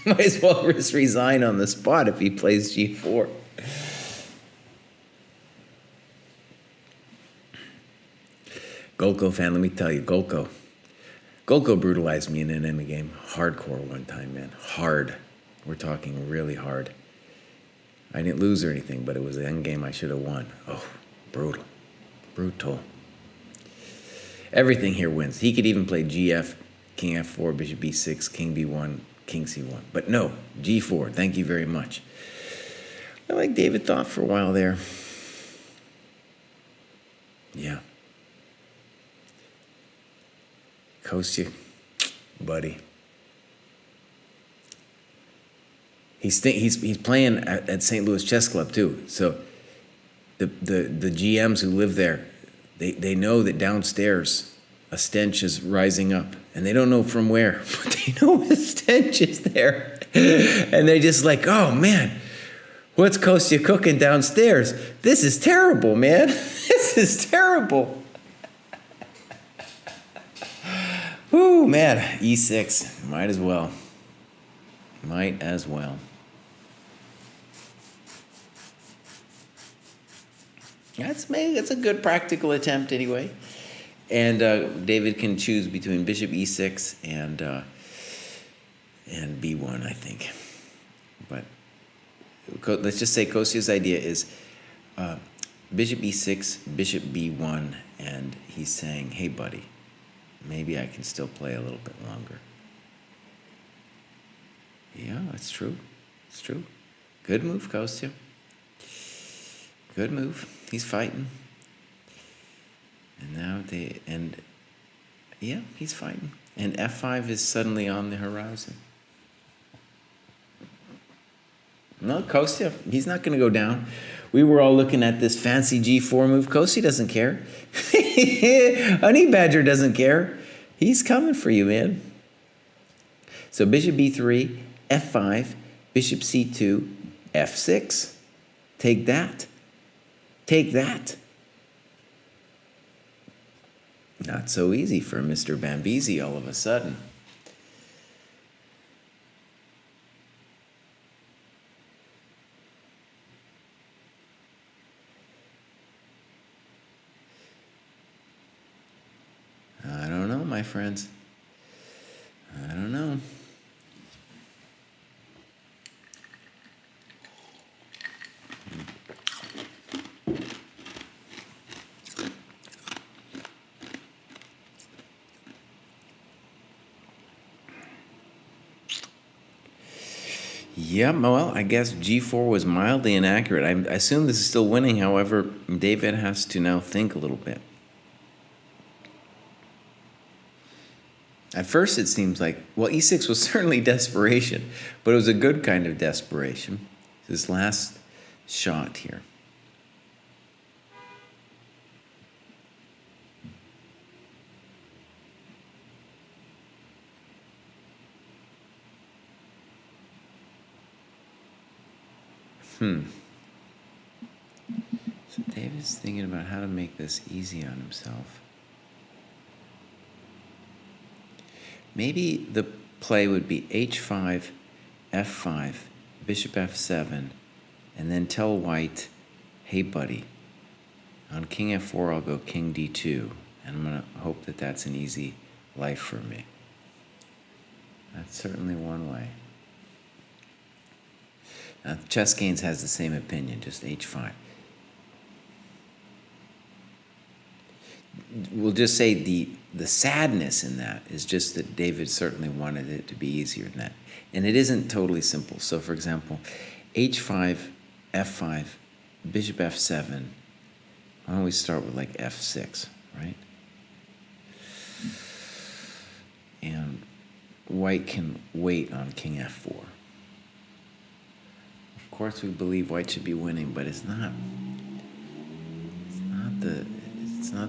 Might as well just resign on the spot if he plays g4. Golko fan, let me tell you, Golko brutalized me in an enemy game hardcore one time, man. Hard. We're talking really hard. I didn't lose or anything, but it was the end game I should have won. Oh, brutal. Everything here wins. He could even play gf, king f4, bishop b6, king b1, king c1. But no, g4, thank you very much. I like David thought for a while there. Yeah. Kostya, buddy. He's playing at St. Louis Chess Club too. So the GMs who live there, they know that downstairs a stench is rising up, and they don't know from where, but they know a stench is there, and they're just like, oh man, what's Kostya cooking downstairs? This is terrible, man. This is terrible. Whoo, man, E6, might as well. Might as well. That's a good practical attempt anyway. And David can choose between bishop e6 and b1, I think. But let's just say Kostya's idea is bishop e6, bishop b1, and he's saying, hey, buddy, maybe I can still play a little bit longer. Yeah, that's true. It's true. Good move, Kostya. Good move. He's fighting. And now he's fighting. And f5 is suddenly on the horizon. No, Kostya, he's not going to go down. We were all looking at this fancy g4 move. Kostya doesn't care. Honey Badger doesn't care. He's coming for you, man. So bishop b3, f5, bishop c2, f6. Take that. Take that. Not so easy for Mr. Bambisi all of a sudden. I don't know, my friends. I don't know. Yeah, well, I guess g4 was mildly inaccurate. I assume this is still winning. However, David has to now think a little bit. At first, it seems like, well, e6 was certainly desperation, but it was a good kind of desperation. This last shot here. So David's thinking about how to make this easy on himself. Maybe the play would be h5, f5, bishop f7, and then tell white, hey buddy, on king f4 I'll go king d2, and I'm going to hope that that's an easy life for me. That's certainly one way. Now, Chess Gains has the same opinion, just h5. We'll just say the sadness in that is just that David certainly wanted it to be easier than that. And it isn't totally simple. So, for example, h5, f5, bishop f7. Why don't we start with like f6, right? And white can wait on king f4. Of course, we believe white should be winning, but it's not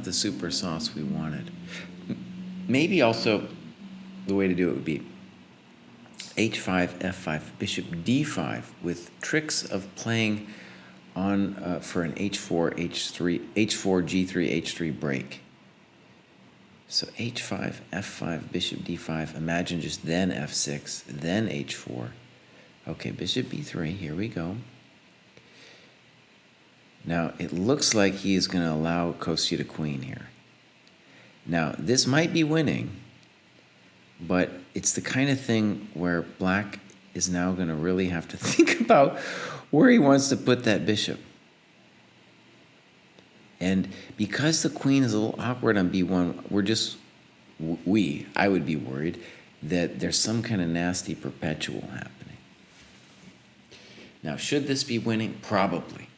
the super sauce we wanted. Maybe also the way to do it would be h5, f5, bishop d5 with tricks of playing on for an h4, h3, h4, g3, h3 break. So h5, f5, bishop d5. Imagine just then f6, then h4. Okay, bishop b3. Here we go. Now, it looks like he is going to allow Kostya to queen here. Now, this might be winning, but it's the kind of thing where black is now going to really have to think about where he wants to put that bishop. And because the queen is a little awkward on b1, I would be worried that there's some kind of nasty perpetual happening. Now, should this be winning? Probably.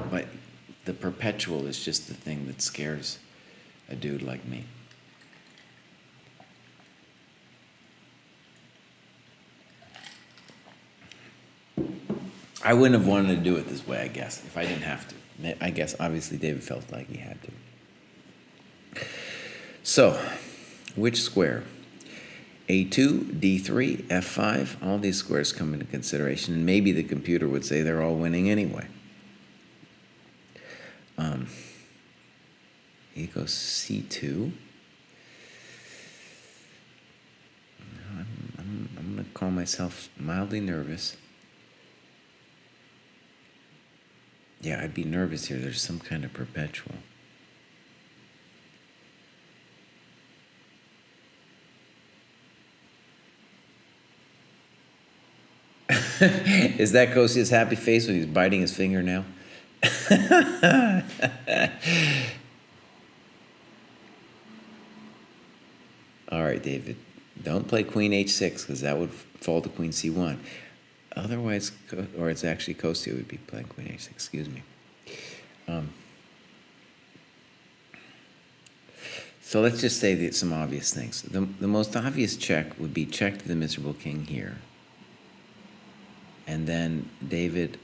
But the perpetual is just the thing that scares a dude like me. I wouldn't have wanted to do it this way, I guess, if I didn't have to. I guess, obviously, David felt like he had to. So, which square? A2, D3, F5, all these squares come into consideration, and maybe the computer would say they're all winning anyway. Here goes C2. I'm going to call myself mildly nervous. Yeah, I'd be nervous here. There's some kind of perpetual. Is that Kosia's happy face when he's biting his fingernail? All right, David. Don't play queen h6 because that would fall to queen c1. Otherwise, or it's actually Kosia would be playing queen h6. Excuse me. So let's just say some obvious things. The most obvious check would be check to the miserable king here. And then David,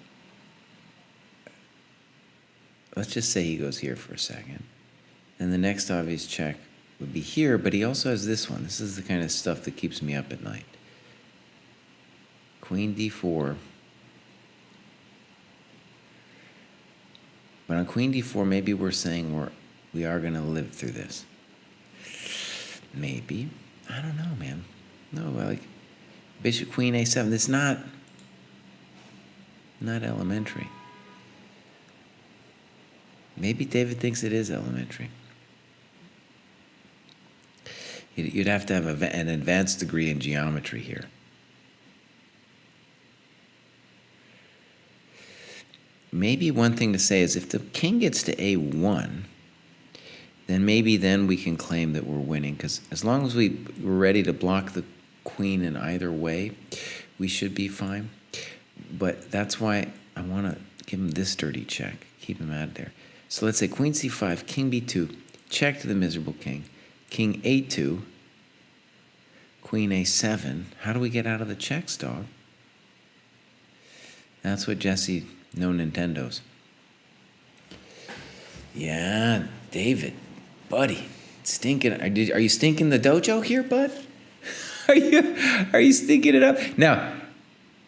let's just say he goes here for a second. And the next obvious check would be here, but he also has this one. This is the kind of stuff that keeps me up at night. Queen d4. But on queen d4, maybe we're saying we are going to live through this. Maybe. I don't know, man. No, like bishop queen a7. It's not elementary. Maybe David thinks it is elementary. You'd have to have an advanced degree in geometry here. Maybe one thing to say is if the king gets to a1, then we can claim that we're winning, because as long as we're ready to block the queen in either way, we should be fine. But that's why I want to give him this dirty check, keep him out of there. So let's say queen c5, king b2, check to the miserable king, king a2, queen a7. How do we get out of the checks, dog? That's what Jesse, no Nintendos. Yeah, David, buddy, stinking. Are you stinking the dojo here, bud? Are you stinking it up? Now,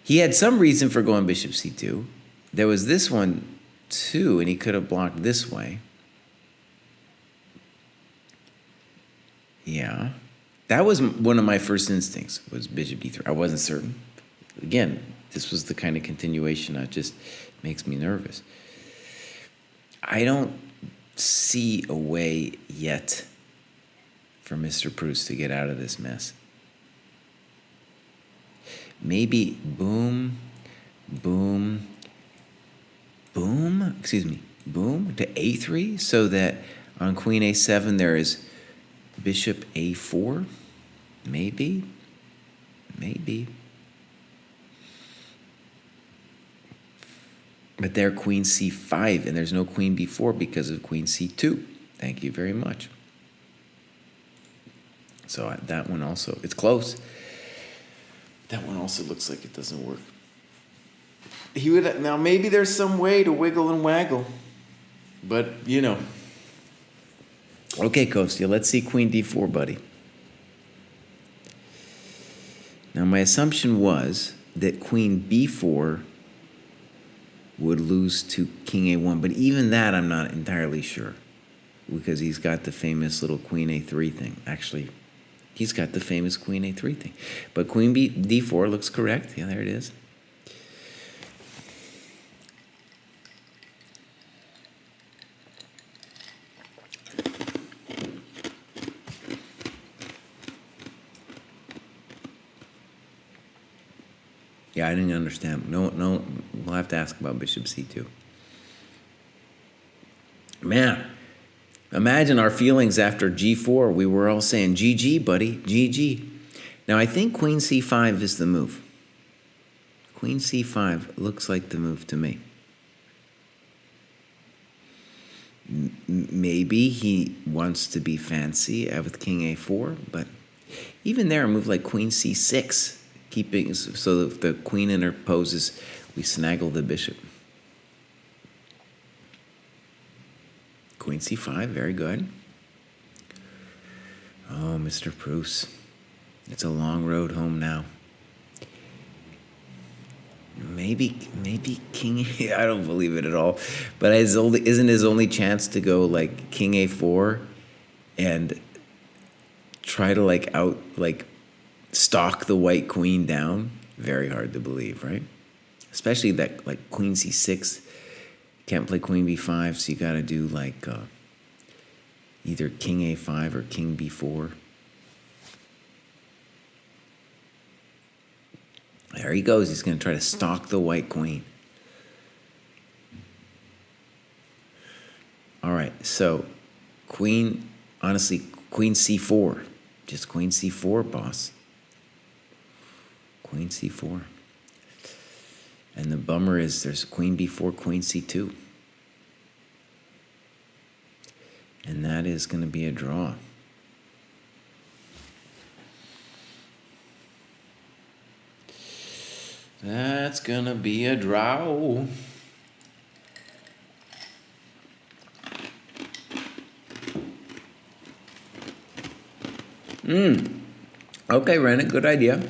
he had some reason for going bishop c2. There was this one too, and he could have blocked this way. Yeah. That was one of my first instincts, was bishop d3. I wasn't certain. Again, this was the kind of continuation that just makes me nervous. I don't see a way yet for Mr. Proust to get out of this mess. Maybe boom to a3, so that on queen a7 there is bishop a4, maybe. But there queen c5, and there's no queen b4 because of queen c2. Thank you very much. So that one also, it's close. That one also looks like it doesn't work. Now maybe there's some way to wiggle and waggle, but you know. Okay, Kostya, let's see queen d4, buddy. Now my assumption was that queen b4 would lose to king a1, but even that I'm not entirely sure, because he's got the famous little queen a3 thing. Actually, he's got the famous queen a3 thing. But queen d4 looks correct. Yeah, there it is. Yeah, I didn't understand. No, we'll have to ask about bishop c2. Man, imagine our feelings after g4. We were all saying, GG, buddy, GG. Now, I think queen c5 is the move. Queen c5 looks like the move to me. Maybe he wants to be fancy with king a4, but even there, a move like queen c6, keeping so that if the queen interposes, We snaggle the bishop. Queen c5, very good. Oh, Mr. Bruce. It's a long road home now. Maybe king. I don't believe it at all. But isn't his only chance to go like king a4 and try to stalk the white queen down? Very hard to believe, right? Especially that like queen c6. Can't play queen b5, so you got to do either king a5 or king b4. There he goes. He's going to try to stalk the white queen. All right, so queen c4. Just queen c4, boss. Queen c4. And the bummer is there's queen b4, queen c2. And that is going to be a draw. That's going to be a draw. Okay, Rennet, good idea.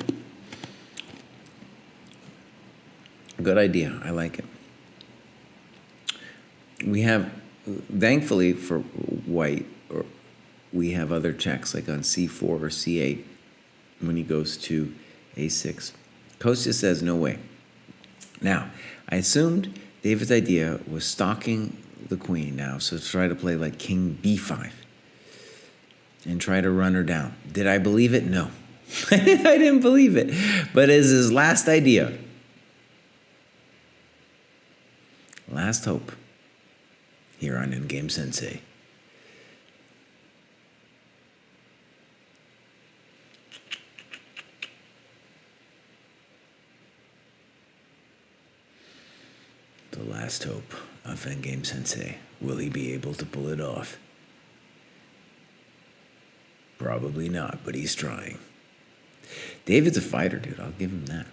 Good idea. I like it. We have, thankfully for white, we have other checks like on c4 or c8 when he goes to a6. Kostya says no way. Now, I assumed David's idea was stalking the queen now, so try to play like king b5 and try to run her down. Did I believe it? No. I didn't believe it. But it's his last idea. Last hope here on Endgame Sensei. The last hope of Endgame Sensei. Will he be able to pull it off? Probably not, but he's trying. David's a fighter, dude. I'll give him that.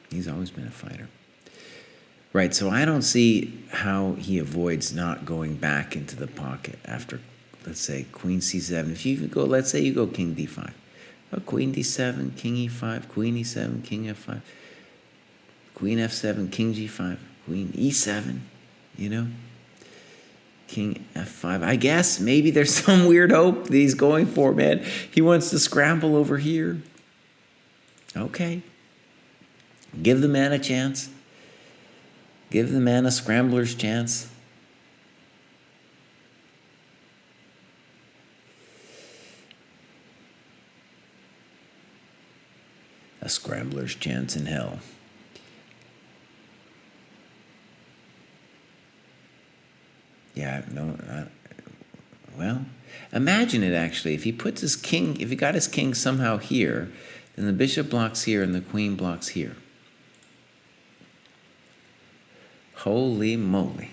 He's always been a fighter. Right, so I don't see how he avoids not going back into the pocket after, let's say, queen c7. If you go, let's say you go king d5. Oh, queen d7, king e5, queen e7, king f5, queen f7, king g5, queen e7, you know? King f5. I guess maybe there's some weird hope that he's going for, man. He wants to scramble over here. Okay. Give the man a chance. Give the man a scrambler's chance. A scrambler's chance in hell. Yeah, no, well, imagine it actually. If he puts his king, if he got his king somehow here, then the bishop blocks here and the queen blocks here. Holy moly.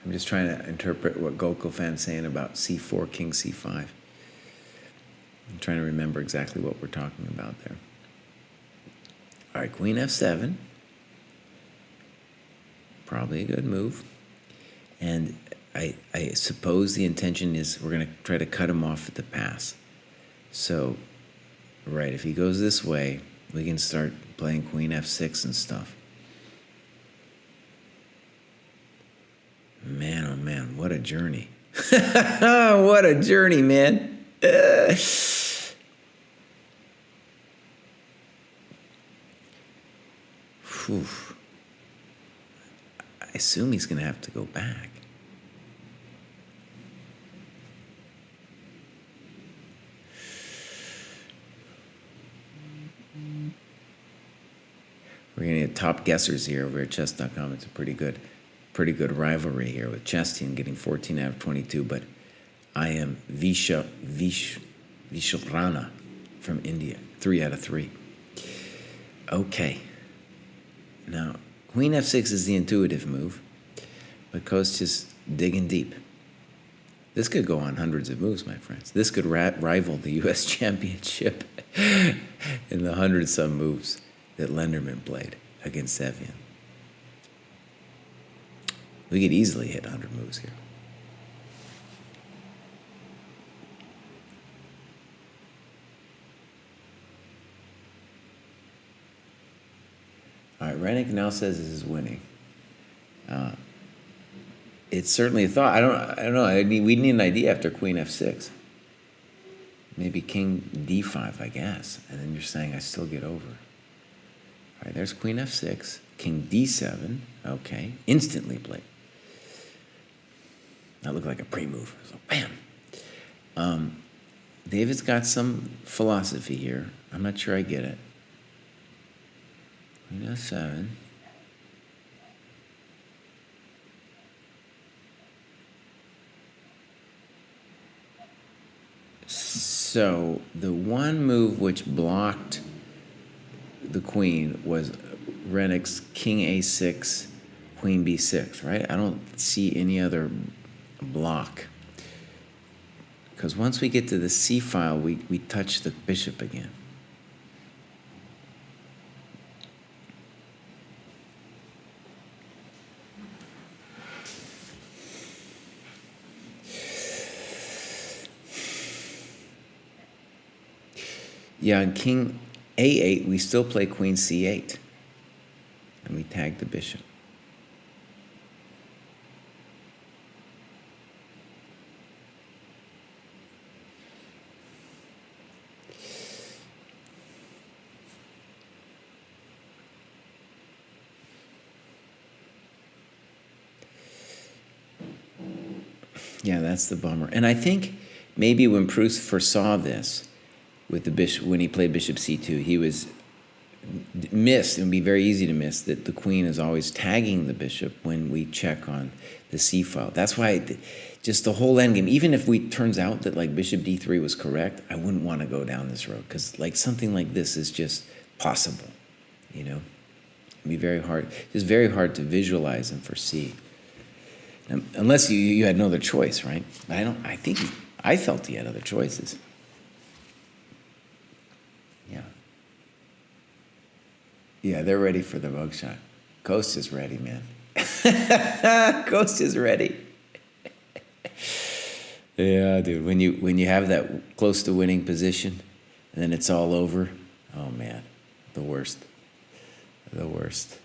I'm just trying to interpret what Gokulfan's saying about c4, king c5. I'm trying to remember exactly what we're talking about there. All right, queen f7. Probably a good move. And I suppose the intention is we're going to try to cut him off at the pass. So, right, if he goes this way, we can start playing queen f6 and stuff. Man, oh man, what a journey. What a journey, man. Whew. I assume he's going to have to go back. We're going to get top guessers here over at chess.com. It's pretty good. pretty good rivalry here with Chestian getting 14 out of 22, but I am Visharana from India, 3 out of 3. Okay. Now, Queen f6 is the intuitive move, but Coast is digging deep. This could go on hundreds of moves, my friends. This could rival the U.S. Championship in the 100-some moves that Lenderman played against Sevian. We could easily hit 100 moves here. All right, Rennick now says this is winning. It's certainly a thought. I don't know. We need an idea after Queen f6. Maybe King d5, I guess. And then you're saying I still get over. All right, there's Queen f6. King d7. Okay, instantly played. That looked like a pre-move. So bam. David's got some philosophy here. I'm not sure I get it. Queen f7. So the one move which blocked the queen was Rennick's King a6, Queen b6, right? I don't see any other block. Because once we get to the c file, we touch the bishop again. Yeah, on King a8, we still play Queen c8. And we tag the bishop. Yeah, that's the bummer. And I think maybe when Proust foresaw this with the bishop, when he played bishop c2, he was missed. It would be very easy to miss that the queen is always tagging the bishop when we check on the c file. That's why just the whole endgame, even if it turns out that like bishop d3 was correct, I wouldn't want to go down this road because like something like this is just possible, you know? It'd be very hard, just very hard to visualize and foresee. Unless you had no other choice, right? But I felt he had other choices. Yeah. Yeah, they're ready for the mugshot. Coast is ready, man. Coast is ready. Yeah, dude. When you have that close to winning position, and then it's all over. Oh man, the worst. The worst.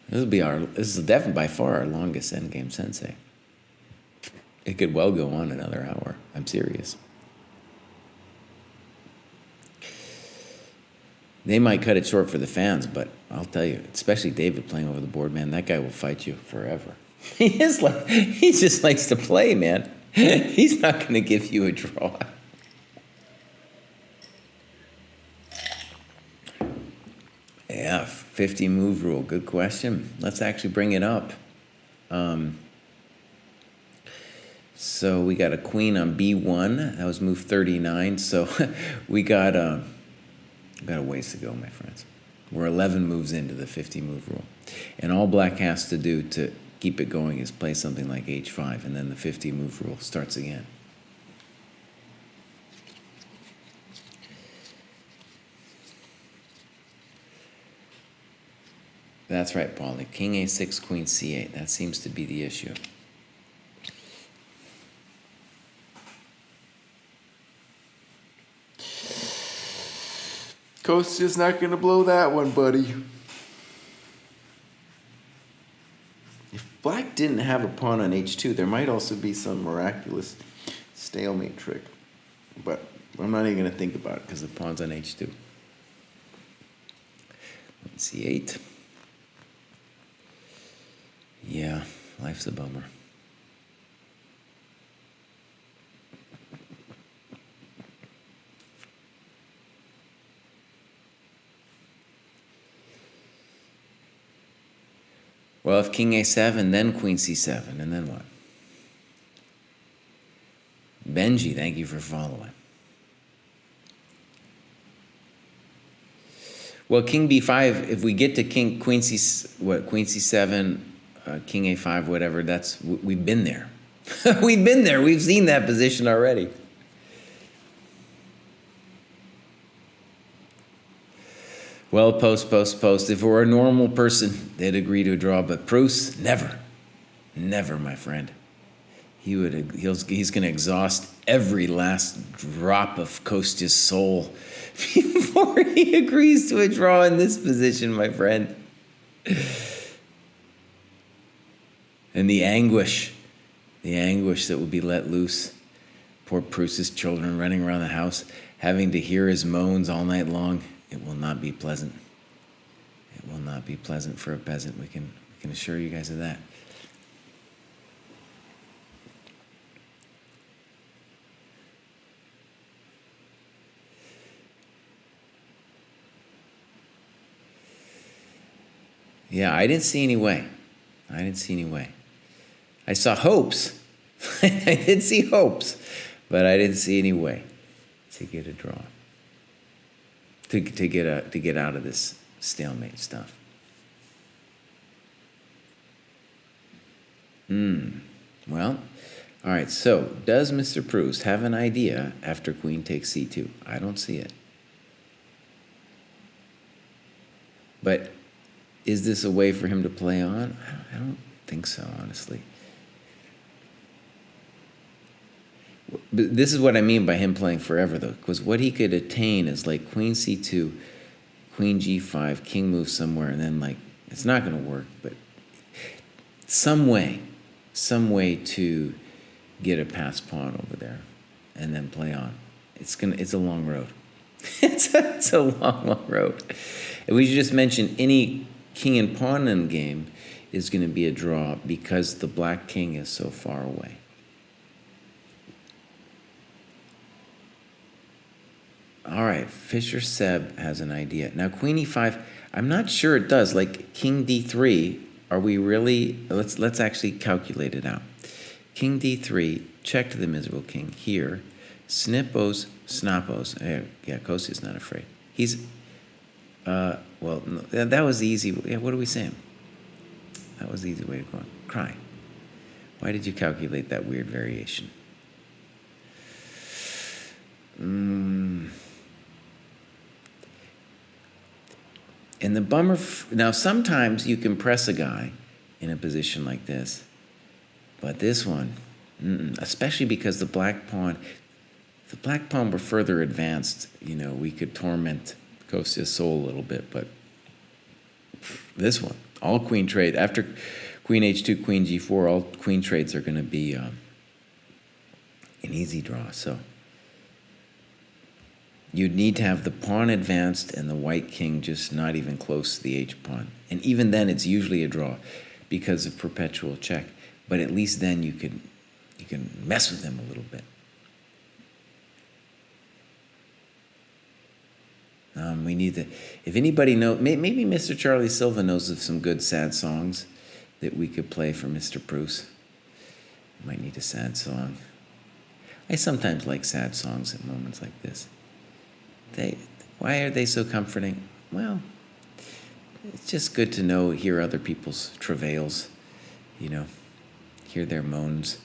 This is definitely by far our longest endgame Sensei. It could well go on another hour. I'm serious. They might cut it short for the fans, but I'll tell you, especially David playing over the board, man, that guy will fight you forever. He just likes to play, man. He's not going to give you a draw. Yeah, 50 move rule. Good question. Let's actually bring it up. So we got a queen on b1. That was move 39. So we got a ways to go, my friends. We're 11 moves into the 50 move rule. And all black has to do to keep it going is play something like h5, and then the 50 move rule starts again. That's right, Paulie. King a6, queen c8. That seems to be the issue. Coast is not going to blow that one, buddy. If black didn't have a pawn on h2, there might also be some miraculous stalemate trick. But I'm not even going to think about it because the pawn's on h2. c8. Yeah, life's a bummer. Well, if king a7, then queen c7, and then what? Benji, thank you for following. Well, king b5, if we get to queen c7, king a5, whatever, we've been there. We've been there. We've seen that position already. Well, post. If it were a normal person, they'd agree to a draw, but Bruce, never, my friend. He's going to exhaust every last drop of Kostya's soul before he agrees to a draw in this position, my friend. And the anguish that would be let loose. Poor Bruce's children running around the house, having to hear his moans all night long. It will not be pleasant. It will not be pleasant for a peasant. We can assure you guys of that. Yeah, I didn't see any way. I saw hopes. I did see hopes, but I didn't see any way to get a draw. To get out of this stalemate stuff. Well, all right. So, does Mr. Proust have an idea after queen takes c2? I don't see it. But is this a way for him to play on? I don't think so, honestly. But this is what I mean by him playing forever, though, because what he could attain is like queen c2, queen g5, king moves somewhere, and then like it's not going to work, but some way to get a pass pawn over there, and then play on. It's a long road. it's a long road. And we should just mention any king and pawn in the game is going to be a draw because the black king is so far away. All right, Fisher Seb has an idea. Now, queen e5, I'm not sure it does. Like king d3, are we really? Let's actually calculate it out. King d3, check to the miserable king here. Snippos, snappos. Yeah, Kosya's not afraid. He's, well, no, that was the easy. Yeah, what are we saying? That was the easy way to go. Cry. Why did you calculate that weird variation? And the bummer, now sometimes you can press a guy in a position like this, but this one, especially because the black pawn were further advanced, we could torment Kostya's soul a little bit, but this one, all queen trade, after queen h2, queen g4, all queen trades are going to be an easy draw, so. You'd need to have the pawn advanced and the white king just not even close to the h-pawn. And even then, it's usually a draw because of perpetual check. But at least then you can mess with them a little bit. We need to, if anybody knows, maybe Mr. Charlie Silva knows of some good sad songs that we could play for Mr. Proust. Might need a sad song. I sometimes like sad songs at moments like this. Why are they so comforting? Well, it's just good to hear other people's travails, hear their moans.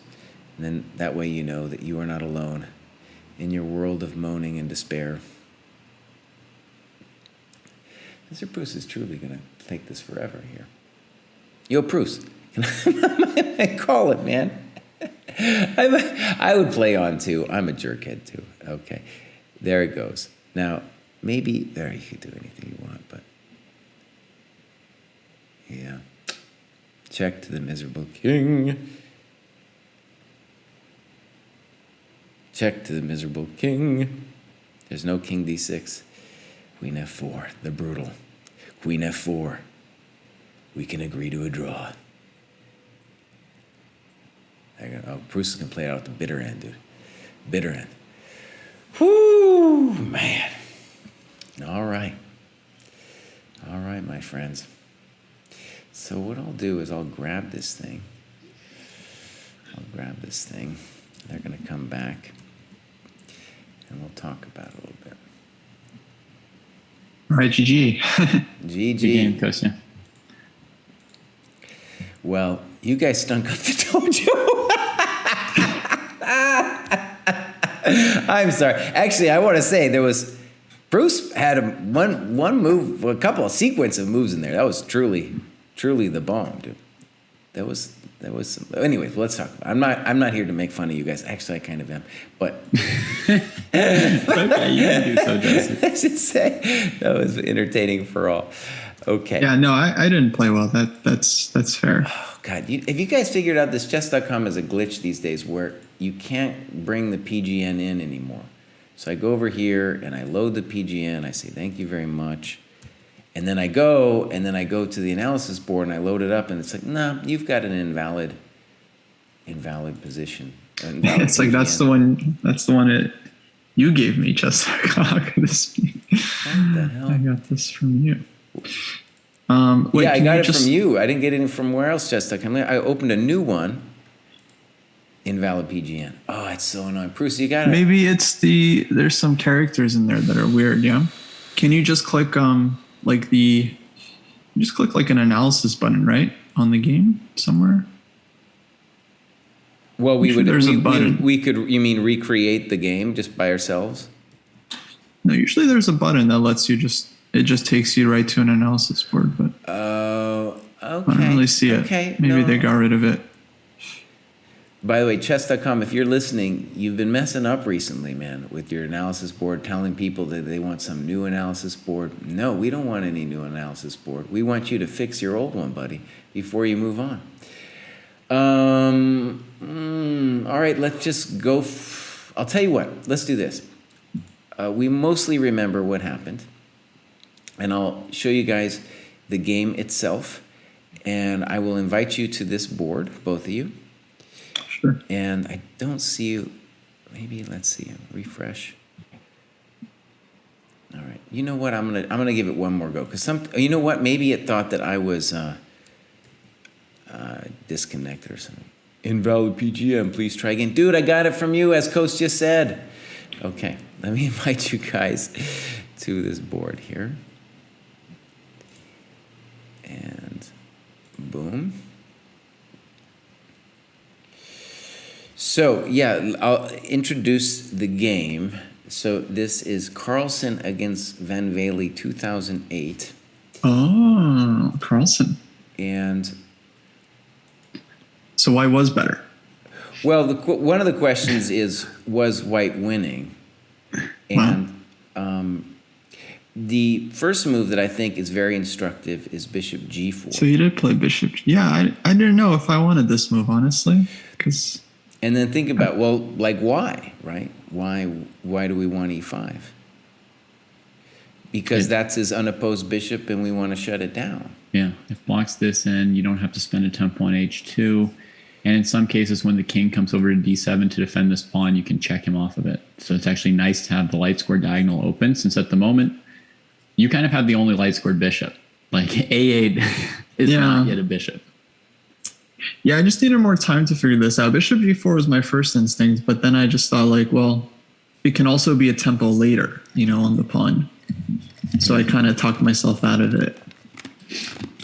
And then that way you know that you are not alone in your world of moaning and despair. Mr. Proust is truly going to take this forever here. Yo, Proust, I call it, man. I would play on too. I'm a jerkhead too. Okay, there it goes. Now, maybe there you could do anything you want, but yeah. Check to the miserable king. Check to the miserable king. There's no king d6. Queen f4, the brutal. Queen f4. We can agree to a draw. Oh, Proust can play it out at the bitter end, dude. Bitter end. Whoo, man. All right, my friends. So what I'll do is I'll grab this thing. They're going to come back, and we'll talk about it a little bit. All right, GG. GG. Good game, Kostya. Well, you guys stunk up the dojo. I'm sorry. Actually, I want to say Bruce had one move, a couple of sequence of moves in there. That was truly the bomb, dude. That was some, anyways, let's talk about it. I'm not here to make fun of you guys. Actually, I kind of am. But Okay, you can do so, Jesse. I should say that was entertaining for all. Okay. Yeah, no, I didn't play well. That's fair. Oh, God. Have you guys figured out this chess.com is a glitch these days where you can't bring the PGN in anymore? So I go over here and I load the PGN. I say, thank you very much. And then I go to the analysis board and I load it up and it's like, nah, you've got an invalid position. It's like that's the one you gave me, chess.com. What the hell? I got this from you. Wait, yeah, I got it from you. I didn't get it from where else, chess.com. I opened a new one. Invalid PGN. Oh, it's so annoying. Bruce, you got it. Maybe there's some characters in there that are weird, yeah? Can you just click like an analysis button, right? On the game somewhere? Well, There's a button. We could, you mean recreate the game just by ourselves? No, usually there's a button that lets you it just takes you right to an analysis board, but Oh, okay. I don't really see it. Okay, Maybe no. they got rid of it. By the way, chess.com, if you're listening, you've been messing up recently, man, with your analysis board, telling people that they want some new analysis board. No, we don't want any new analysis board. We want you to fix your old one, buddy, before you move on. All right, let's just go. I'll tell you what. Let's do this. We mostly remember what happened, and I'll show you guys the game itself, and I will invite you to this board, both of you. Sure. And I don't see you. Maybe let's see. Refresh. All right. You know what? I'm gonna give it one more go because you know what? Maybe it thought that I was disconnected or something. Invalid PGM. Please try again, dude. I got it from you, as Coach just said. Okay. Let me invite you guys to this board here. And boom. So, yeah, I'll introduce the game. So this is Carlsen against Van Velde 2008. Oh, Carlsen. And so why was better? well, one of the questions is, was white winning? And the first move that I think is very instructive is bishop g4. So you did play bishop. Yeah, I didn't know if I wanted this move, honestly. And then think about, well, like why, right? Why do we want e5? Because that's his unopposed bishop and we want to shut it down. Yeah, if blocks this in, you don't have to spend a tempo on h2. And in some cases, when the king comes over to d7 to defend this pawn, you can check him off of it. So it's actually nice to have the light square diagonal open, since at the moment, you kind of have the only light squared bishop. Like a8 is not yet a bishop. Yeah, I just needed more time to figure this out. Bishop g4 was my first instinct, but then I just thought, like, well, it can also be a tempo later, on the pawn. So I kind of talked myself out of it.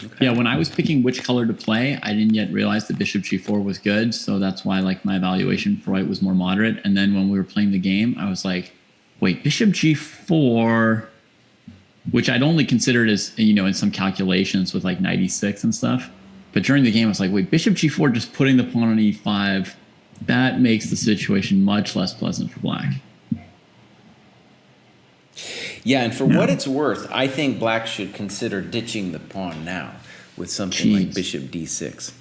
Okay. Yeah, when I was picking which color to play, I didn't yet realize that bishop g4 was good. So that's why my evaluation for white was more moderate. And then when we were playing the game, I was like, wait, bishop g4, which I'd only considered as, in some calculations with like knight e6 and stuff. But during the game, I was like, wait, bishop g4, just putting the pawn on e5, that makes the situation much less pleasant for black. Yeah, and for what it's worth, I think black should consider ditching the pawn now with something like bishop d6.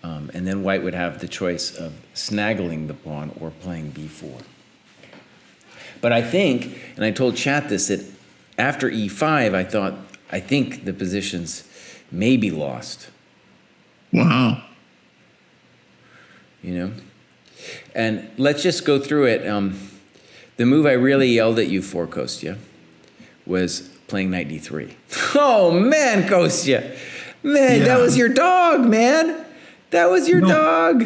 And then white would have the choice of snaggling the pawn or playing b4. But I think, and I told chat this, that after e5, I think the positions may be lost. Wow. And let's just go through it. The move I really yelled at you for, Kostya, was playing knight d3. Oh, man, Kostya. Man, that was your dog, man. That was your dog.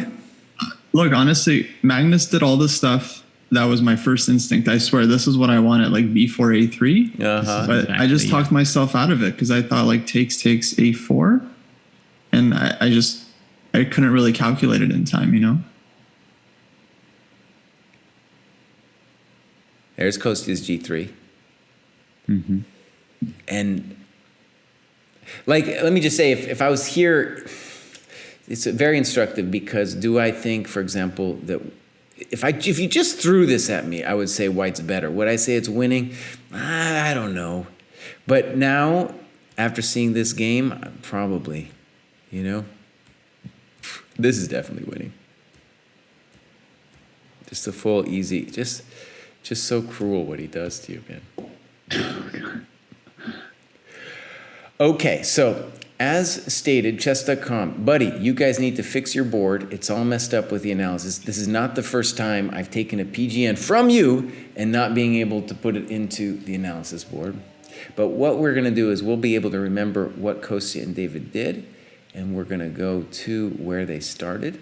Look, honestly, Magnus did all this stuff. That was my first instinct. I swear, this is what I wanted, like b4, a3. But Exactly, I just talked myself out of it because I thought like takes a4. And I couldn't really calculate it in time, you know? There's Kostya's g3. Mm-hmm. And, like, let me just say, if I was here, it's very instructive because do I think, for example, that if you just threw this at me, I would say white's better. Would I say it's winning? I don't know. But now, after seeing this game, probably, you know? This is definitely winning. Just a full, easy, just so cruel what he does to you, man. Okay, so as stated, chess.com, buddy, you guys need to fix your board. It's all messed up with the analysis. This is not the first time I've taken a PGN from you and not being able to put it into the analysis board. But what we're going to do is we'll be able to remember what Kostya and David did, and we're going to go to where they started.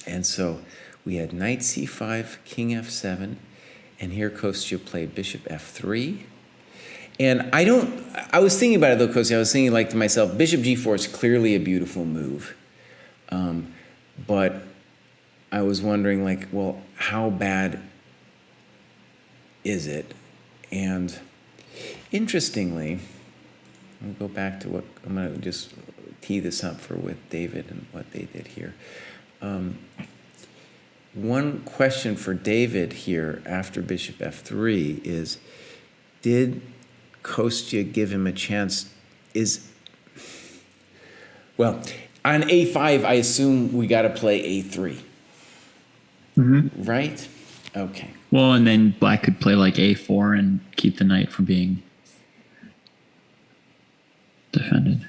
And so we had knight c5, king f7, and here Kostya played bishop f3. And I was thinking about it though, Kostya, I was thinking like to myself, bishop g4 is clearly a beautiful move. But I was wondering like, well, how bad is it? And interestingly, I'll go back to I'm going to just tee this up with David and what they did here. One question for David here after bishop f3 is, did Kostya give him a chance? Well, on a5, I assume we got to play a3. Mm-hmm. Right? Okay. Well, and then black could play like a4 and keep the knight from being defended.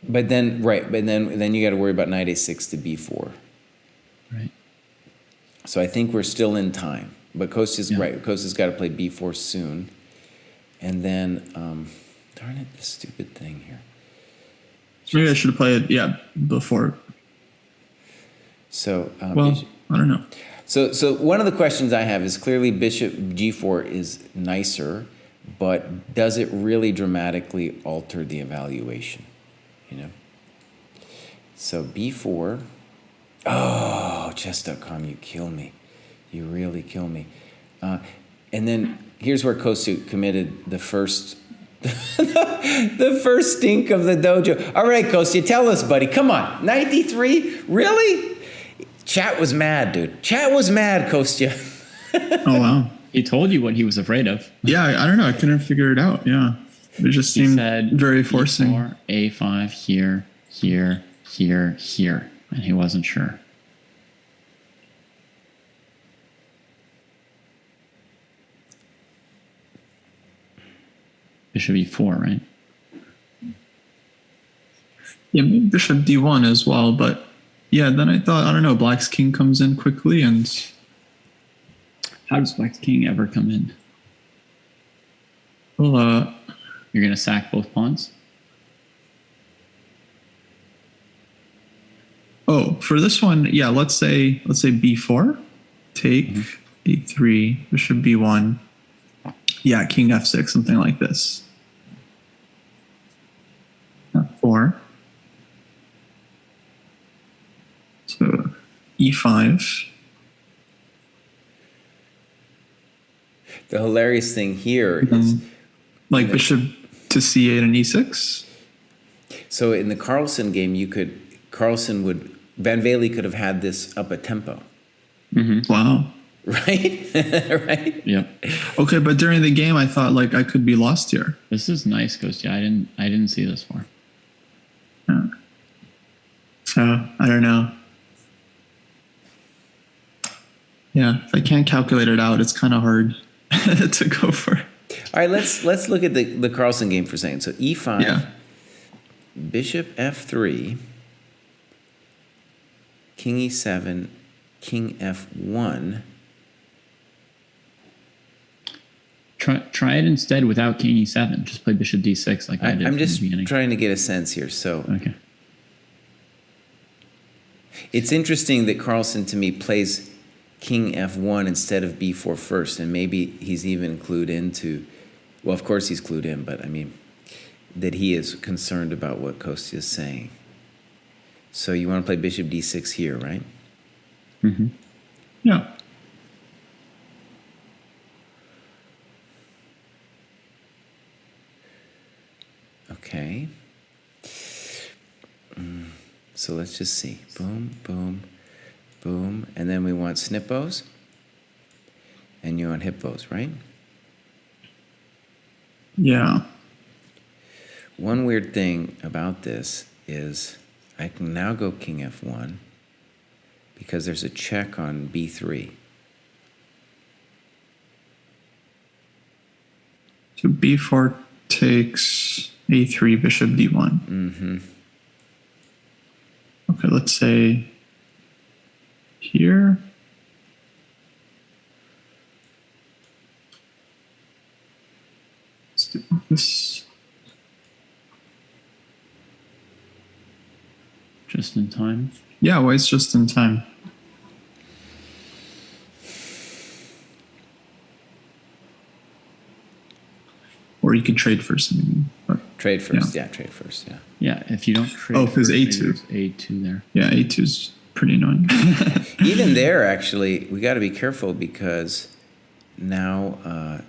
But then you got to worry about knight a6 to b4. Right. So I think we're still in time. But Kostya's right. Kostya's got to play b4 soon. And then, darn it, this stupid thing here. Maybe I should have played it, before. So, I don't know. So one of the questions I have is clearly bishop g4 is nicer, but does it really dramatically alter the evaluation? You know? So b4. Oh, chess.com, you kill me. You really kill me. And then here's where Kostya committed the first the first stink of the dojo. All right, Kostya, tell us, buddy. Come on. Knight d3? Really? Chat was mad, dude. Chat was mad, Kostya. Oh, wow. He told you what he was afraid of. Yeah, I don't know. I couldn't figure it out. Yeah. It just seemed very forcing. E4, a5, here, here, here, here. And he wasn't sure. Bishop e4, right? Yeah, maybe bishop d1 as well. But yeah, then I thought, I don't know, black's king comes in quickly and... How does black's king ever come in? Well, You're going to sack both pawns? Oh, for this one, yeah, let's say b4, take e3, bishop b1, yeah, king f6, something like this. F4. So e5. The hilarious thing here is... Like bishop to c8 and e6? So in the Carlsen game, Van Velde could have had this up a tempo. Mm-hmm. Wow. Right? Right? Yep. Okay, but during the game, I thought like I could be lost here. This is nice, Kostya. I didn't see this far. Yeah. So I don't know. Yeah, if I can't calculate it out, it's kind of hard to go for. All right, let's look at the Carlsen game for a second. So e5, Yeah. bishop f3, king e7, king f1. Try it instead without king e7. Just play bishop d6 like I did I'm from just the beginning. trying to get a sense here. So Okay. it's interesting that Carlsen, to me, plays king f1 instead of b4 first, and maybe he's even clued into, well, of course he's clued in, but I mean, that he is concerned about what Kostya is saying. So you want to play bishop d6 here, right? Mm-hmm. Yeah. Okay. So let's just see. Boom, boom, boom. And then we want snippos. And you want hippos, right? Yeah. One weird thing about this is I can now go king f1 because there's a check on b3. So b4 takes a3, bishop d1. Mm-hmm. Okay, let's say here. Let's do this. Just in time. Yeah, white's just in time. Or you could trade first, maybe. But Trade first. Yeah, trade first. Yeah. Yeah, if you don't trade. Oh, because first, A2. there's A2 there. yeah, a2's pretty annoying. Even there, actually, we got to be careful because now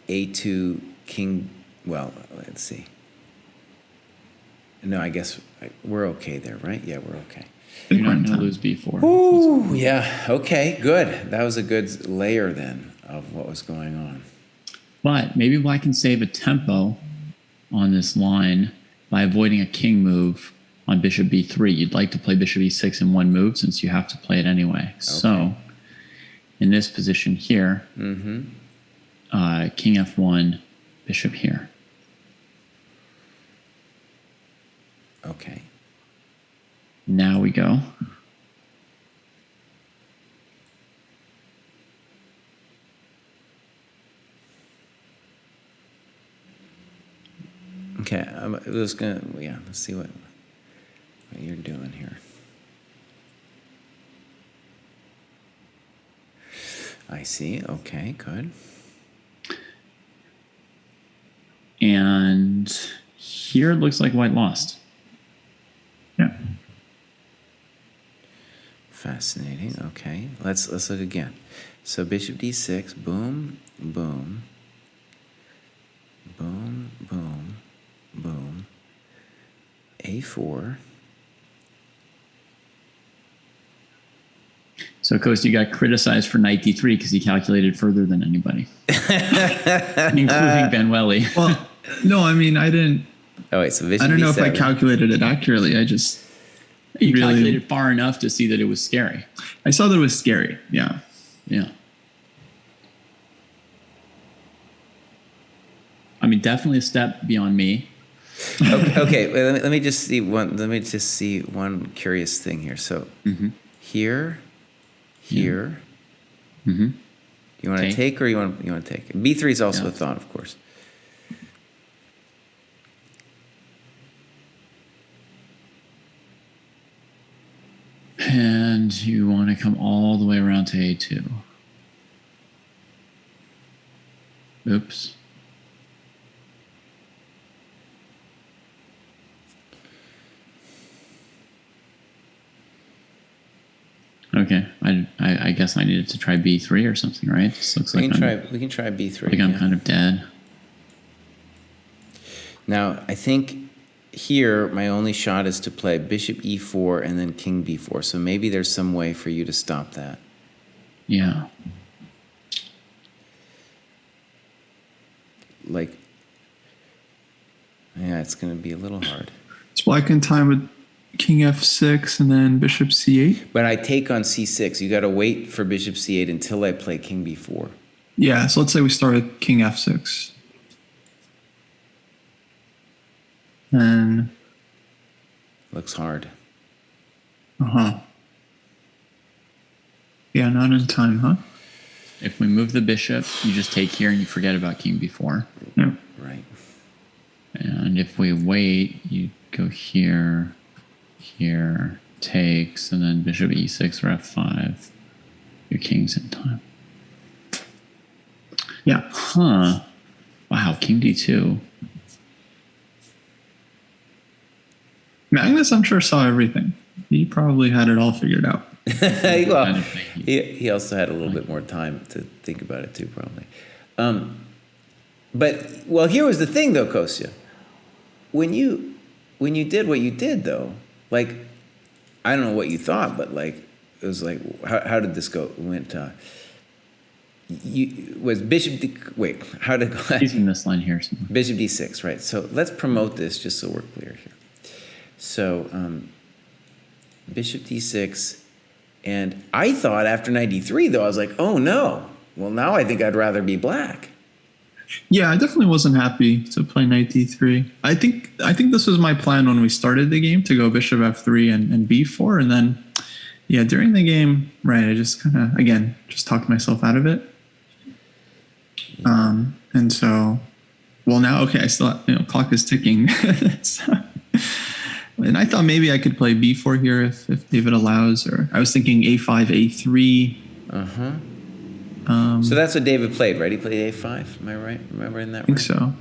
a2 king. Well, let's see. No, I guess we're okay there, right? Yeah, we're okay. You're not we're in going to time. lose b4. Ooh, yeah. Okay, good. That was a good layer then of what was going on. But maybe black can save a tempo on this line by avoiding a king move on bishop b3. You'd like to play bishop e6 in one move since you have to play it anyway. So in this position here, king f1, bishop here. Okay. Now we go. Okay, I'm just gonna, yeah, let's see what you're doing here. I see, okay, good. And here it looks like white lost. Yeah. Fascinating, okay. Let's look again. So bishop d6, boom, boom, boom, boom, boom, a4. So Costa, you got criticized for knight d3 because he calculated further than anybody, including Benwelli. Well, no, I mean, I didn't. Oh wait, so bishop I don't know if I d7. calculated it accurately. I just You really calculated far enough to see that it was scary. I saw that it was scary. Yeah. Yeah. I mean, definitely a step beyond me. Okay, wait, let me just see one. Let me just see one curious thing here. So here. You want to take or you want to take? B3 is also a thought, of course. And you want to come all the way around to A2. Oops. Okay, I guess I needed to try B3 or something, right? This looks We like can try B3. like I'm kind of dead. Now, I think here my only shot is to play bishop e4 and then king b4. So maybe there's some way for you to stop that. Yeah. Like, yeah, it's going to be a little hard. It's black in time with king f6 and then bishop c8. But I take on c6. You got to wait for bishop c8 until I play king b4. Yeah, so let's say we start with king f6. And Looks hard. uh-huh. Yeah, not in time, huh? If we move the bishop, you just take here and you forget about king b4. Yeah. Right. And if we wait, you go here, here, takes, and then bishop e6 or f5. Your king's in time. Yeah. Huh. Wow, king d2. Magnus, I'm sure, saw everything. He probably had it all figured out. Well, he also had a little bit more time to think about it too, probably. But well, here was the thing, though, Kostya. When you did what you did, though, like, I don't know what you thought, but like it was like, how did this go? It went. Was Bishop? Wait, how did it go? Using this line here. Bishop d6, right? So let's promote this just so we're clear here. So Bishop d6. And I thought after 93, though, I was like, oh, no. Well, now I think I'd rather be black. Yeah, I definitely wasn't happy to play knight d3. I think this was my plan when we started the game, to go bishop f3 and b4. And then, yeah, during the game, right, I just kind of, again, just talked myself out of it. And so, well, now, okay, I still, clock is ticking. So, and I thought maybe I could play b4 here if David allows, or I was thinking a5, a3. So that's what David played, right? He played a5. Am I right? Remembering that? I think so.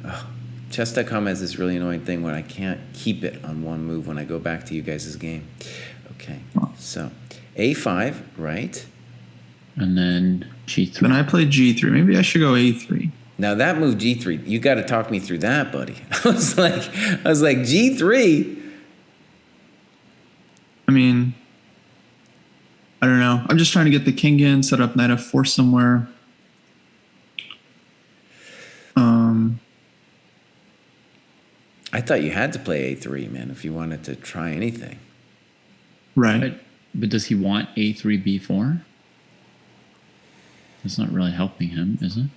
Oh, chess.com has this really annoying thing where I can't keep it on one move when I go back to you guys' game. Okay, so a5, right? And then g3. Then I played g3. Maybe I should go a3. Now that move g3, you got to talk me through that, buddy. I was like g3. I mean, I don't know. I'm just trying to get the king in, set up knight f4 somewhere. I thought you had to play a3, man, if you wanted to try anything. Right. But does he want a3, b4? That's not really helping him, is it?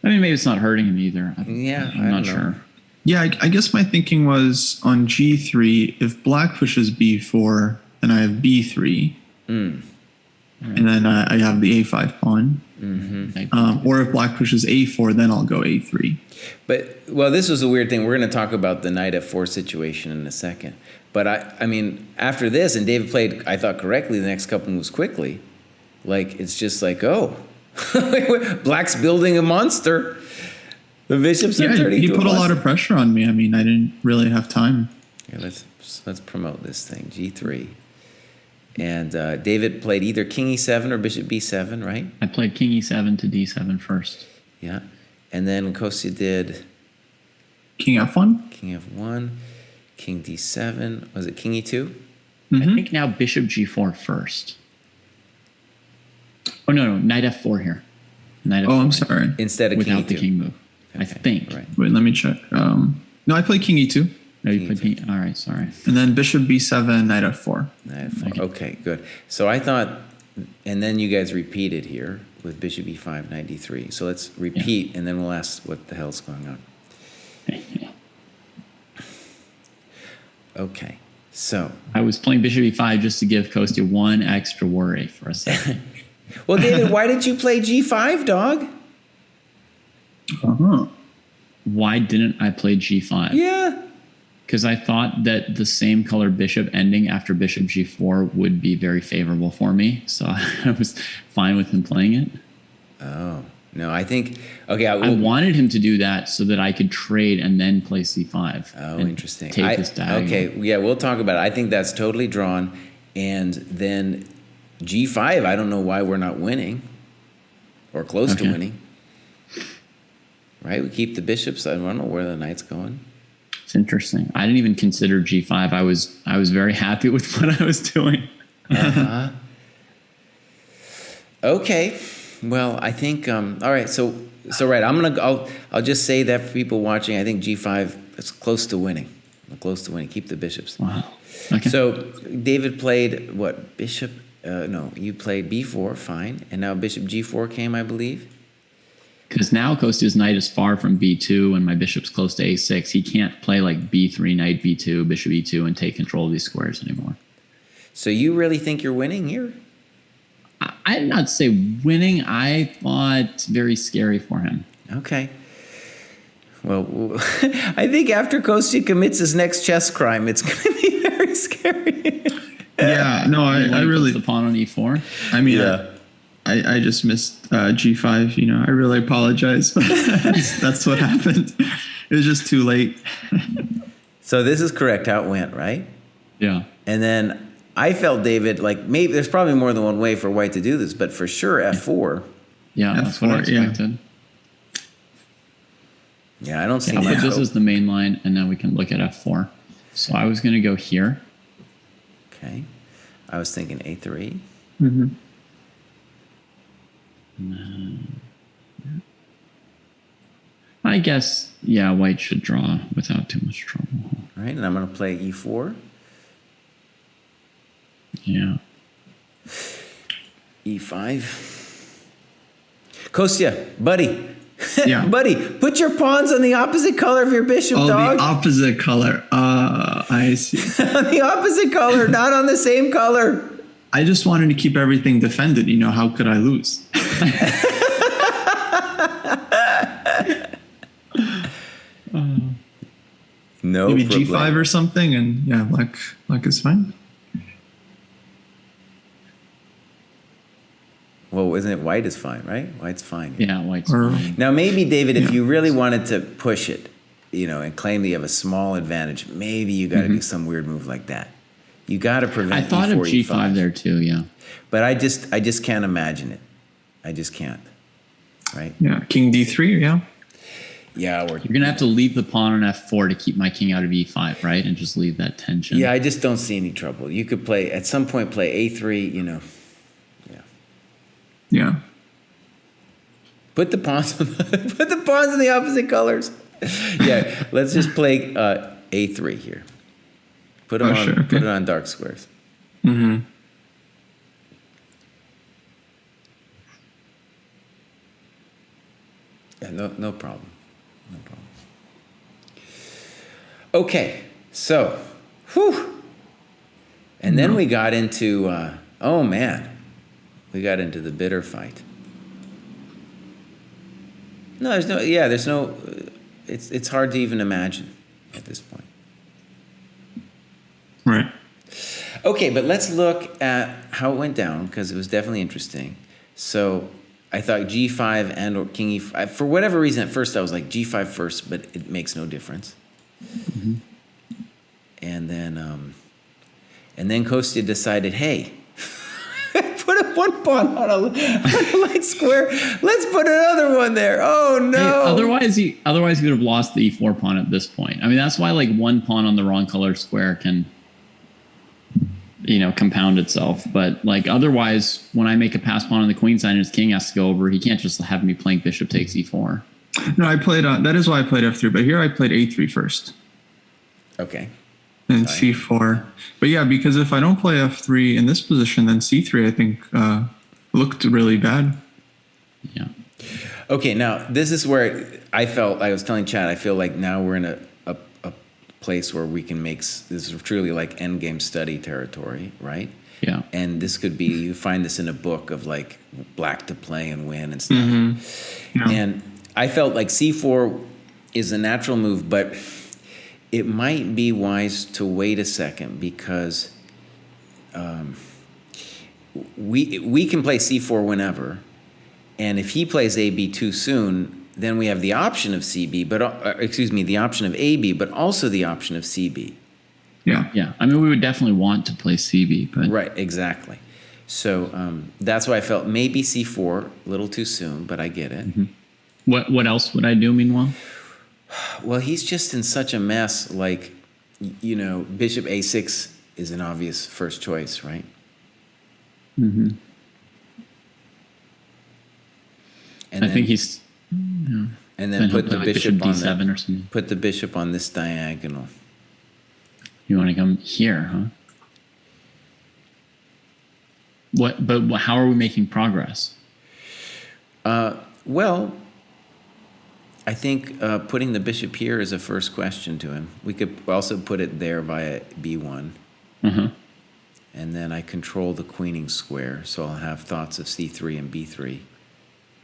I mean, maybe it's not hurting him either. I'm not sure. Yeah, I guess my thinking was on g3, if black pushes b4, then I have b3. And then I have the a5 pawn. Or if black pushes a4, then I'll go a3. But, well, this was a weird thing. We're going to talk about the knight f4 situation in a second. But, I mean, after this, and David played, I thought, correctly, the next couple moves quickly, like, it's just like, oh, black's building a monster. The bishop's yeah, turning he to put a lot of pressure on me. I mean, I didn't really have time. Yeah, let's promote this thing, g3. And David played either king e7 or bishop b7, right? I played king e7 to d7 first. Yeah. And then Kostya did King f1? king f1, king d7. Was it king e2? I think now bishop g4 first. Oh, no, knight f4 here. Knight f4. Oh, I'm sorry. Instead of without king e2. the king move. Okay, I think. Right. Wait, let me check. No, I played king e2. No, you played king. All right, sorry. And then bishop b7, knight f4. Knight f4. Okay, good. So I thought, and then you guys repeated here with bishop e5, knight d3. So let's repeat, and then we'll ask what the hell's going on. Okay, so. I was playing bishop e5 just to give Kostya one extra worry for a second. Well, David, why did you play g5, dog? Why didn't I play g5? Yeah. Because I thought that the same color bishop ending after bishop g4 would be very favorable for me. So I was fine with him playing it. Oh, no, I think, okay. I wanted him to do that so that I could trade and then play c5. Oh, interesting. Take this diagonal. Okay, yeah, we'll talk about it. I think that's totally drawn. And then g5, I don't know why we're not winning or close to winning. Right? We keep the bishops. I don't know where the knight's going. It's interesting. I didn't even consider g5. I was very happy with what I was doing. Okay. Well, I think all right. So right. I'll just say that for people watching. I think g5 is close to winning. Close to winning. Keep the bishops. Wow. Okay. So David played what? Bishop? No, you played b4. Fine. And now bishop g4 came, I believe. Because now Kostia's knight is far from b2 and my bishop's close to a6. He can't play like b3, knight b2, bishop e2 and take control of these squares anymore. So you really think you're winning here? I did not say winning. I thought very scary for him. Okay. Well, I think after Kostya commits his next chess crime, it's going to be very scary. Yeah, no, I really. The pawn on e4. I mean, I just missed g5. You know, I really apologize. That's what happened. It was just too late. So this is correct how it went, right? Yeah. And then I felt, David, like maybe there's probably more than one way for white to do this, but for sure f4. Yeah, that's what I expected. Yeah, I don't see that. But this is the main line, and then we can look at f4. So I was going to go here. Okay. I was thinking a3. Mm-hmm. I guess, yeah, white should draw without too much trouble. All right, and I'm going to play e4. Yeah. e5. Kostya, buddy. Yeah. Buddy, put your pawns on the opposite color of your bishop, dog. The opposite color. I see. On the opposite color, not on the same color. I just wanted to keep everything defended. You know, how could I lose? No Maybe problem. g5 or something, and yeah, black is fine. Well, isn't it white is fine, right? White's fine. Yeah, white's Or- fine. Now, maybe, David, if you really wanted to push it, you know, and claim that you have a small advantage, maybe you got to do some weird move like that. You got to prevent I thought of E4, g5 there too, yeah. But I just can't imagine it. I just can't. Right? Yeah, king d3, yeah. Yeah, or You're going to have to leave the pawn on f4 to keep my king out of e5, right? And just leave that tension. yeah, I just don't see any trouble. You could play, at some point, play a3, you know. Yeah. Yeah. Put the pawns on put the pawns in the opposite colors. Yeah, let's just play a3 here. Put them on. Sure, okay. Put it on dark squares. Mm-hmm. Yeah, no problem. No problem. Okay, so, whew. And then we got into, oh man, we got into the bitter fight. No, there's no, it's hard to even imagine at this point. Right. Okay, but let's look at how it went down, because it was definitely interesting. So I thought g5 and or king e5. For whatever reason, at first I was like g5 first, but it makes no difference. Mm-hmm. And then Kostya decided, hey, put up one pawn on a light square. Let's put another one there. Oh no! Hey, otherwise, he would have lost the e4 pawn at this point. I mean, that's why like one pawn on the wrong color square can, you know, compound itself. But like otherwise, when I make a pass pawn on the queen side and his king has to go over, he can't just have me playing bishop takes e4. No, I played. That is why I played f3. But here I played a3 first. Okay. And c4. But yeah, because if I don't play f3 in this position, then c3 I think looked really bad. Yeah. Okay, now this is where I felt, I was telling Chad, I feel like now we're in a place where we can make, this is truly like endgame study territory, right? Yeah. And this could be, you find this in a book of like black to play and win and stuff. Mm-hmm. Yeah. And I felt like c4 is a natural move, but it might be wise to wait a second, because we can play c4 whenever, and if he plays ab too soon, then we have the option of cb, but the option of ab, but also the option of cb. Yeah. Yeah. I mean, we would definitely want to play cb, but Right, exactly. So that's why I felt maybe c4 a little too soon, but I get it. Mm-hmm. What else would I do meanwhile? Well, he's just in such a mess. Like, you know, bishop a6 is an obvious first choice, right? Mm-hmm. And I then, think he's. and then put the like bishop on d7 or something. put the bishop on this diagonal. You want to come here, huh? What? But how are we making progress? Well, I think putting the bishop here is a first question to him. We could also put it there via b1. Uh-huh. And then I control the queening square, so I'll have thoughts of c3 and b3.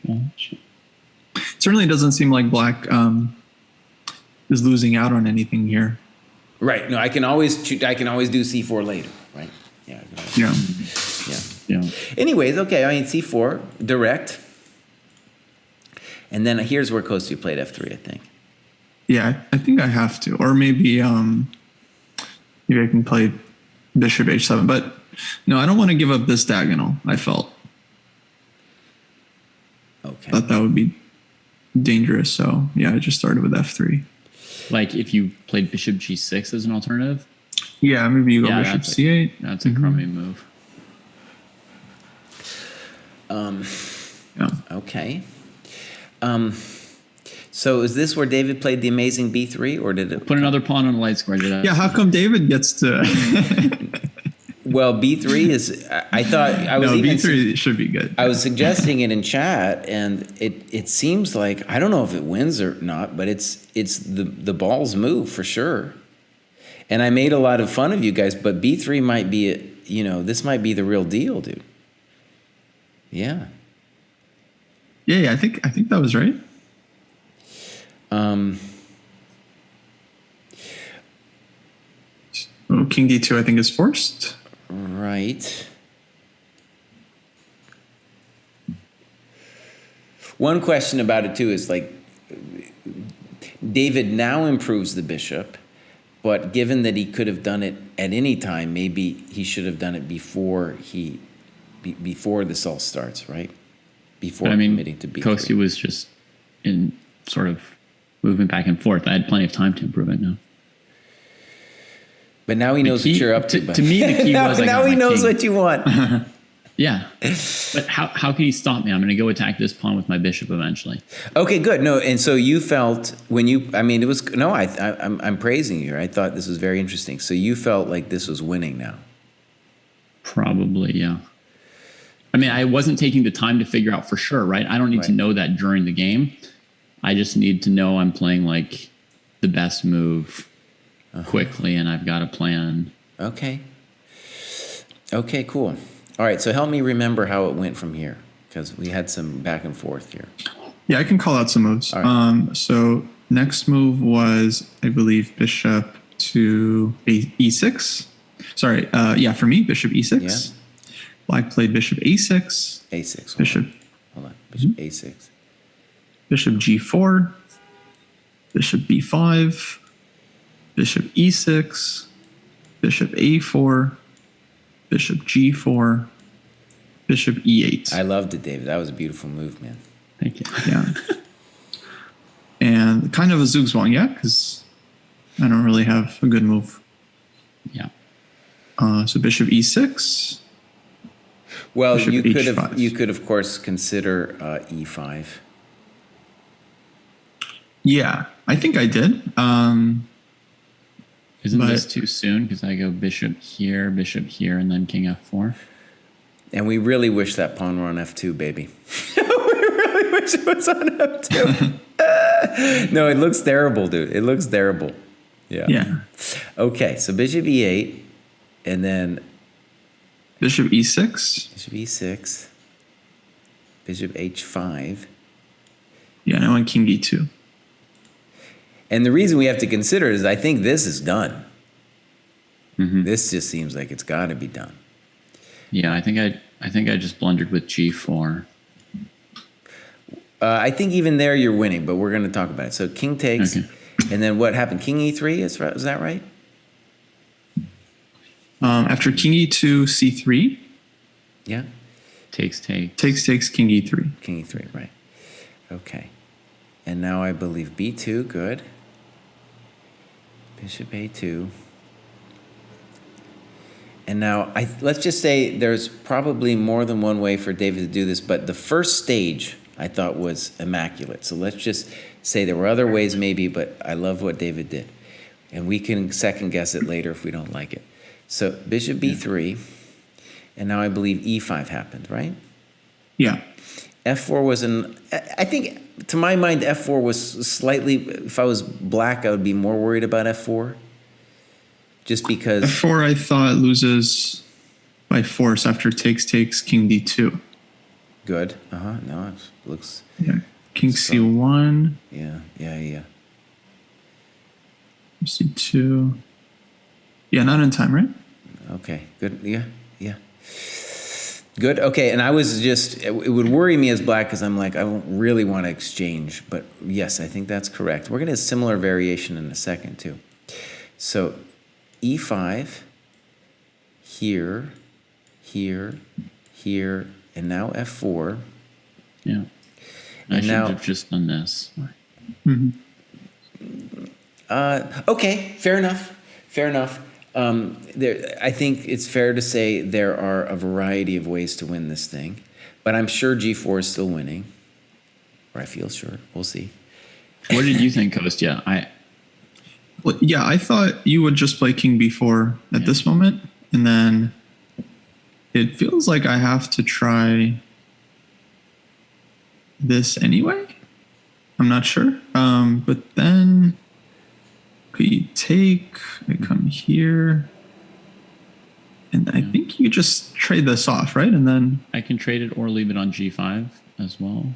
It certainly doesn't seem like black is losing out on anything here. Right. No, I can always do c4 later, right? Yeah. Yeah. Yeah. Anyways, okay, I mean, c4, direct. And then here's where Kostya played f3, I think. Yeah, I think I have to. Or maybe maybe I can play bishop h7. But no, I don't want to give up this diagonal, I felt. Okay. Thought that would be dangerous. So yeah, I just started with f3. Like if you played bishop g6 as an alternative? Yeah, maybe you go bishop c8. That's a crummy move. Yeah. Okay. So is this where David played the amazing b3, or did it Put another pawn on the light square. Did I? Yeah, how come David gets to... Well, b3 is. I thought I was no, even. b3 should be good. I was suggesting it in chat, and it seems like I don't know if it wins or not, but it's the ball's move for sure. And I made a lot of fun of you guys, but b3 might be this might be the real deal, dude. Yeah. Yeah, I think that was right. King d2, I think, is forced. Right. One question about it too is like David now improves the bishop, but given that he could have done it at any time, maybe he should have done it before this all starts, right? Before committing to b3. Kostya was just in sort of moving back and forth. I had plenty of time to improve it now. But now he knows what you're up to. To me, the key was now he knows what you want. Yeah. But how can he stop me? I'm going to go attack this pawn with my bishop eventually. Okay, good. No, and so you felt I'm praising you. I thought this was very interesting. So you felt like this was winning now. Probably, yeah. I mean, I wasn't taking the time to figure out for sure, right? I don't need to know that during the game. I just need to know I'm playing like the best move quickly, and I've got a plan. Okay. Okay, cool. All right, so help me remember how it went from here, because we had some back and forth here. Yeah, I can call out some moves. Right. So next move was, I believe, bishop to e6. Sorry, for me, bishop e6. Yeah. Black played bishop a6. a6. Bishop. Hold on. Bishop a6. Bishop g4. Bishop b5. Bishop e6. Bishop a4. Bishop g4. Bishop e8. I loved it, David. That was a beautiful move, man. Thank you. Yeah. And kind of a zugzwang, yeah, because I don't really have a good move. Yeah. So bishop e6. Well, bishop you could of course consider e5. Yeah, I think I did. Isn't this too soon? Because I go bishop here, and then king f4. And we really wish that pawn were on f2, baby. We really wish it was on f2. No, it looks terrible, dude. It looks terrible. Yeah. Yeah. Okay, so bishop e8, and then bishop e6. Bishop e6. Bishop h5. Yeah, now on king d2. And the reason we have to consider it is I think this is done. Mm-hmm. This just seems like it's got to be done. Yeah, I think I just blundered with g4. I think even there you're winning, but we're going to talk about it. So king takes, and then what happened? King e3, is that right? After king e2, c3. Yeah. Takes. King e3. King e3, right. Okay. And now I believe b2, good. Bishop a2. And now, let's just say there's probably more than one way for David to do this, but the first stage I thought was immaculate. So let's just say there were other ways maybe, but I love what David did. And we can second guess it later if we don't like it. So bishop b3, and now I believe e5 happened, right? Yeah. f4 was I think to my mind, f4 was slightly. If I was black, I would be more worried about f4, just because. f4 I thought loses by force after takes king d2. Good. No, it looks. Yeah. King c1. Yeah. c2. Yeah, not in time, right? Okay. Good. Yeah. Good. Okay. And I was just, it would worry me as black because I'm like, I don't really want to exchange. But yes, I think that's correct. We're going to have similar variation in a second too. So e5, here, and now f4. Yeah. I should have just done this. Okay. Fair enough. I think it's fair to say there are a variety of ways to win this thing, but I'm sure g4 is still winning, or I feel sure. We'll see. What did you think, Coast? Yeah, I thought you would just play king b4 at this moment, and then it feels like I have to try this anyway. I'm not sure. But then we take, I come here, and I think you just trade this off, right? And then I can trade it or leave it on g5 as well.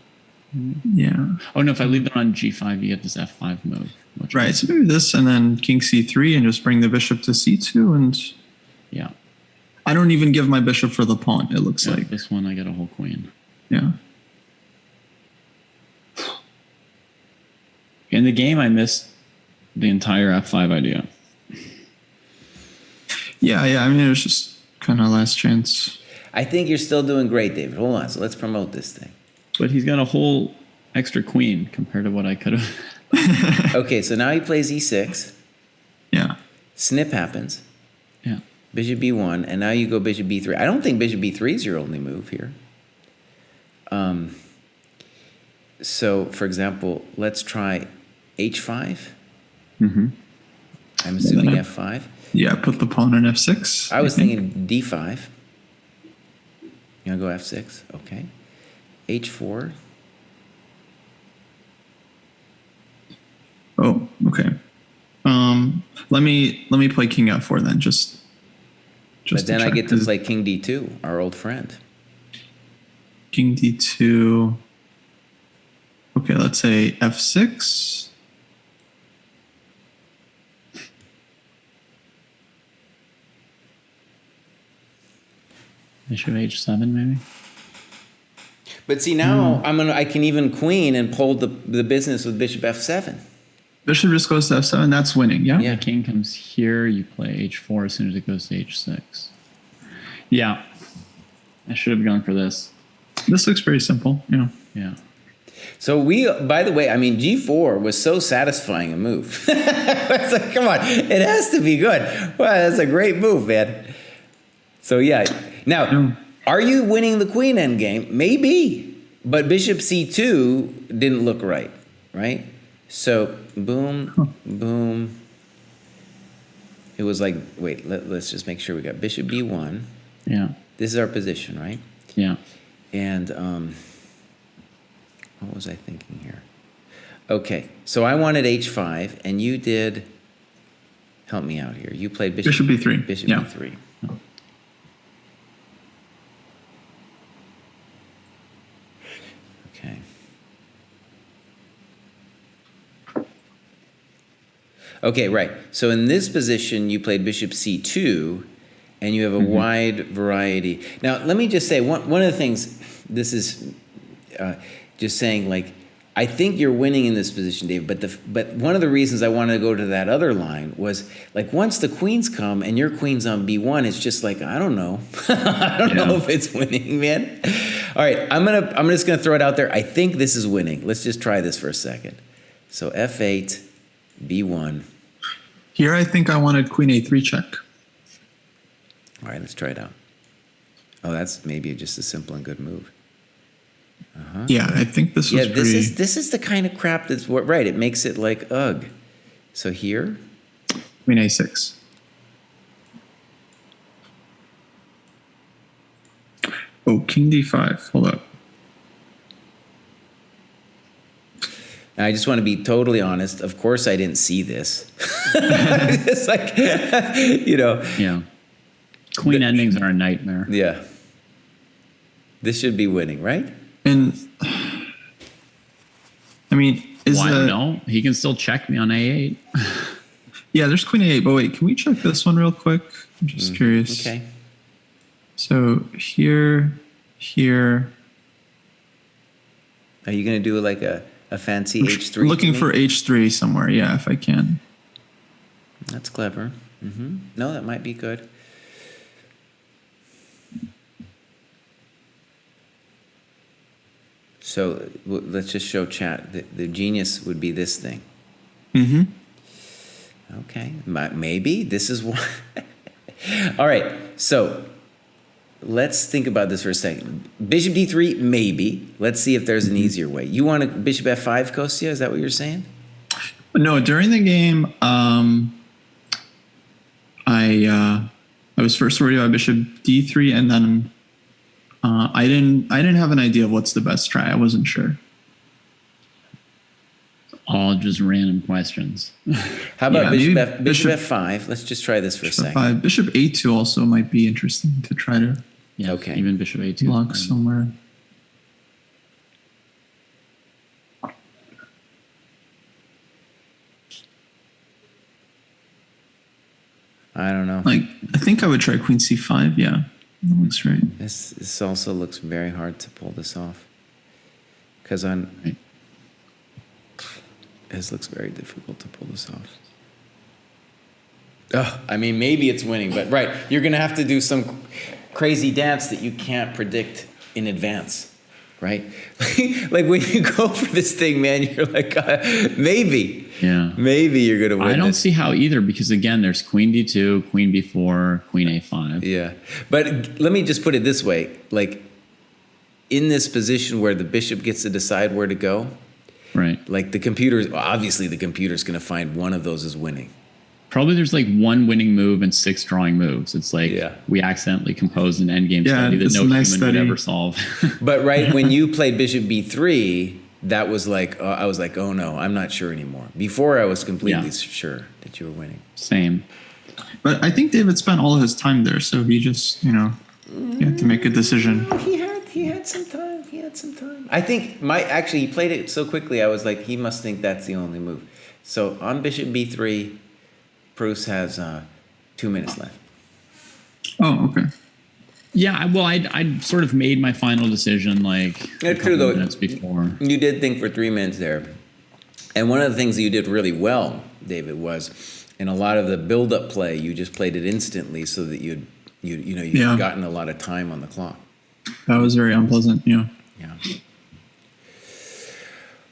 Yeah. Oh no, if I leave it on g5, you get this f5 move. Right. So maybe this, and then king c3, and just bring the bishop to c2, and yeah. I don't even give my bishop for the pawn. It looks like this one. I get a whole queen. Yeah. In the game, I missed the entire f5 idea. Yeah. I mean, it was just kind of last chance. I think you're still doing great, David. Hold on. So let's promote this thing. But he's got a whole extra queen compared to what I could have. Okay, so now he plays e6. Yeah. Snip happens. Yeah. Bishop b1, and now you go bishop b3. I don't think bishop b3 is your only move here. So, for example, let's try h5. Mm-hmm. I'm assuming f5. Yeah, put the pawn on f6. I was thinking d5. You want to go f6? Okay. h4. Oh, okay. Let me play king f4 then. Just but then I get to play king d2, our old friend. King d2. Okay, let's say f6. Bishop h7 maybe. But see now I can even queen and hold the business with bishop f7. Bishop just goes to f7. That's winning. Yeah. The king comes here. You play h4 as soon as it goes to h6. Yeah, I should have gone for this. This looks very simple. Yeah. So by the way, I mean, g4 was so satisfying a move. It's like, come on, it has to be good. Wow, that's a great move, man. So yeah, now, are you winning the queen endgame? Maybe, but bishop c2 didn't look right? So boom, boom. It was like, wait, let's just make sure we got bishop b1. Yeah. This is our position, right? Yeah. And what was I thinking here? Okay, so I wanted h5, and you did. Help me out here. You played bishop b3. Bishop b3. Okay. Okay, right. So in this position, you played bishop c2, and you have a wide variety. Now, let me just say, one of the things, this is just saying, like, I think you're winning in this position, Dave, but one of the reasons I wanted to go to that other line was, like, once the queens come and your queen's on b1, it's just like, I don't know. I don't know if it's winning, man. All right, I'm just gonna throw it out there. I think this is winning. Let's just try this for a second. So f8, b1. Here, I think I wanted queen a3 check. All right, let's try it out. Oh, that's maybe just a simple and good move. Yeah, I think this was this is the kind of crap that's right. It makes it like ugh. So here, queen a6. Oh, king d5. Hold up. And I just want to be totally honest. Of course, I didn't see this. It's like, you know. Yeah. Queen endings are a nightmare. Yeah. This should be winning, right? And I mean, Well, I don't know. He can still check me on A8. Yeah, there's Queen A8. But wait, can we check this one real quick? I'm just curious. Okay. So here. Are you going to do like a fancy H3? Looking for H3 somewhere. Yeah, if I can. That's clever. No, that might be good. So let's just show chat. The genius would be this thing. Okay, maybe this is one. All right, so let's think about this for a second. Bishop D3, maybe. Let's see if there's an easier way. You want a bishop F5, Kostya? Is that what you're saying? No, during the game, I was first worried about bishop D3, and then I didn't have an idea of what's the best try. I wasn't sure. All just random questions. How about Yeah, bishop F5? Let's just try this for a second. F5. Bishop A2 also might be interesting to try to Yeah. Okay. Even bishop A2. block somewhere. I don't know. Like, I think I would try Queen C5. Yeah, that looks right. This also looks very hard to pull this off. Because this looks very difficult to pull this off. Oh, I mean, maybe it's winning, but right, you're going to have to do some crazy dance that you can't predict in advance, right? Like when you go for this thing, man, you're like, maybe. Yeah. Maybe you're going to win. I don't this. see how either, because again, there's Queen D2, Queen B4, Queen A5. Yeah. But let me just put it this way. Like, in this position where the bishop gets to decide where to go, Right. like the computer's, obviously the computer's going to find one of those as winning. Probably there's like one winning move and 6 drawing moves. It's like we accidentally composed an endgame study that no human would ever solve. But right, when you played bishop b3, that was like, I was like, oh no, I'm not sure anymore. Before I was completely sure that you were winning. Same. But I think David spent all of his time there, so he just, he had to make a decision. He had some time. He had some time. I think he played it so quickly. I was like, he must think that's the only move. So on bishop b3, Bruce has 2 minutes left. Oh, okay. Yeah, well, I sort of made my final decision like a couple minutes before. You did think for 3 minutes there. And one of the things that you did really well, David, was in a lot of the build-up play, you just played it instantly so that you'd gotten a lot of time on the clock. That was very unpleasant, Yeah.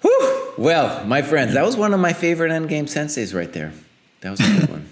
Whew. Well, my friends, that was one of my favorite endgame senseis right there. That was a good one.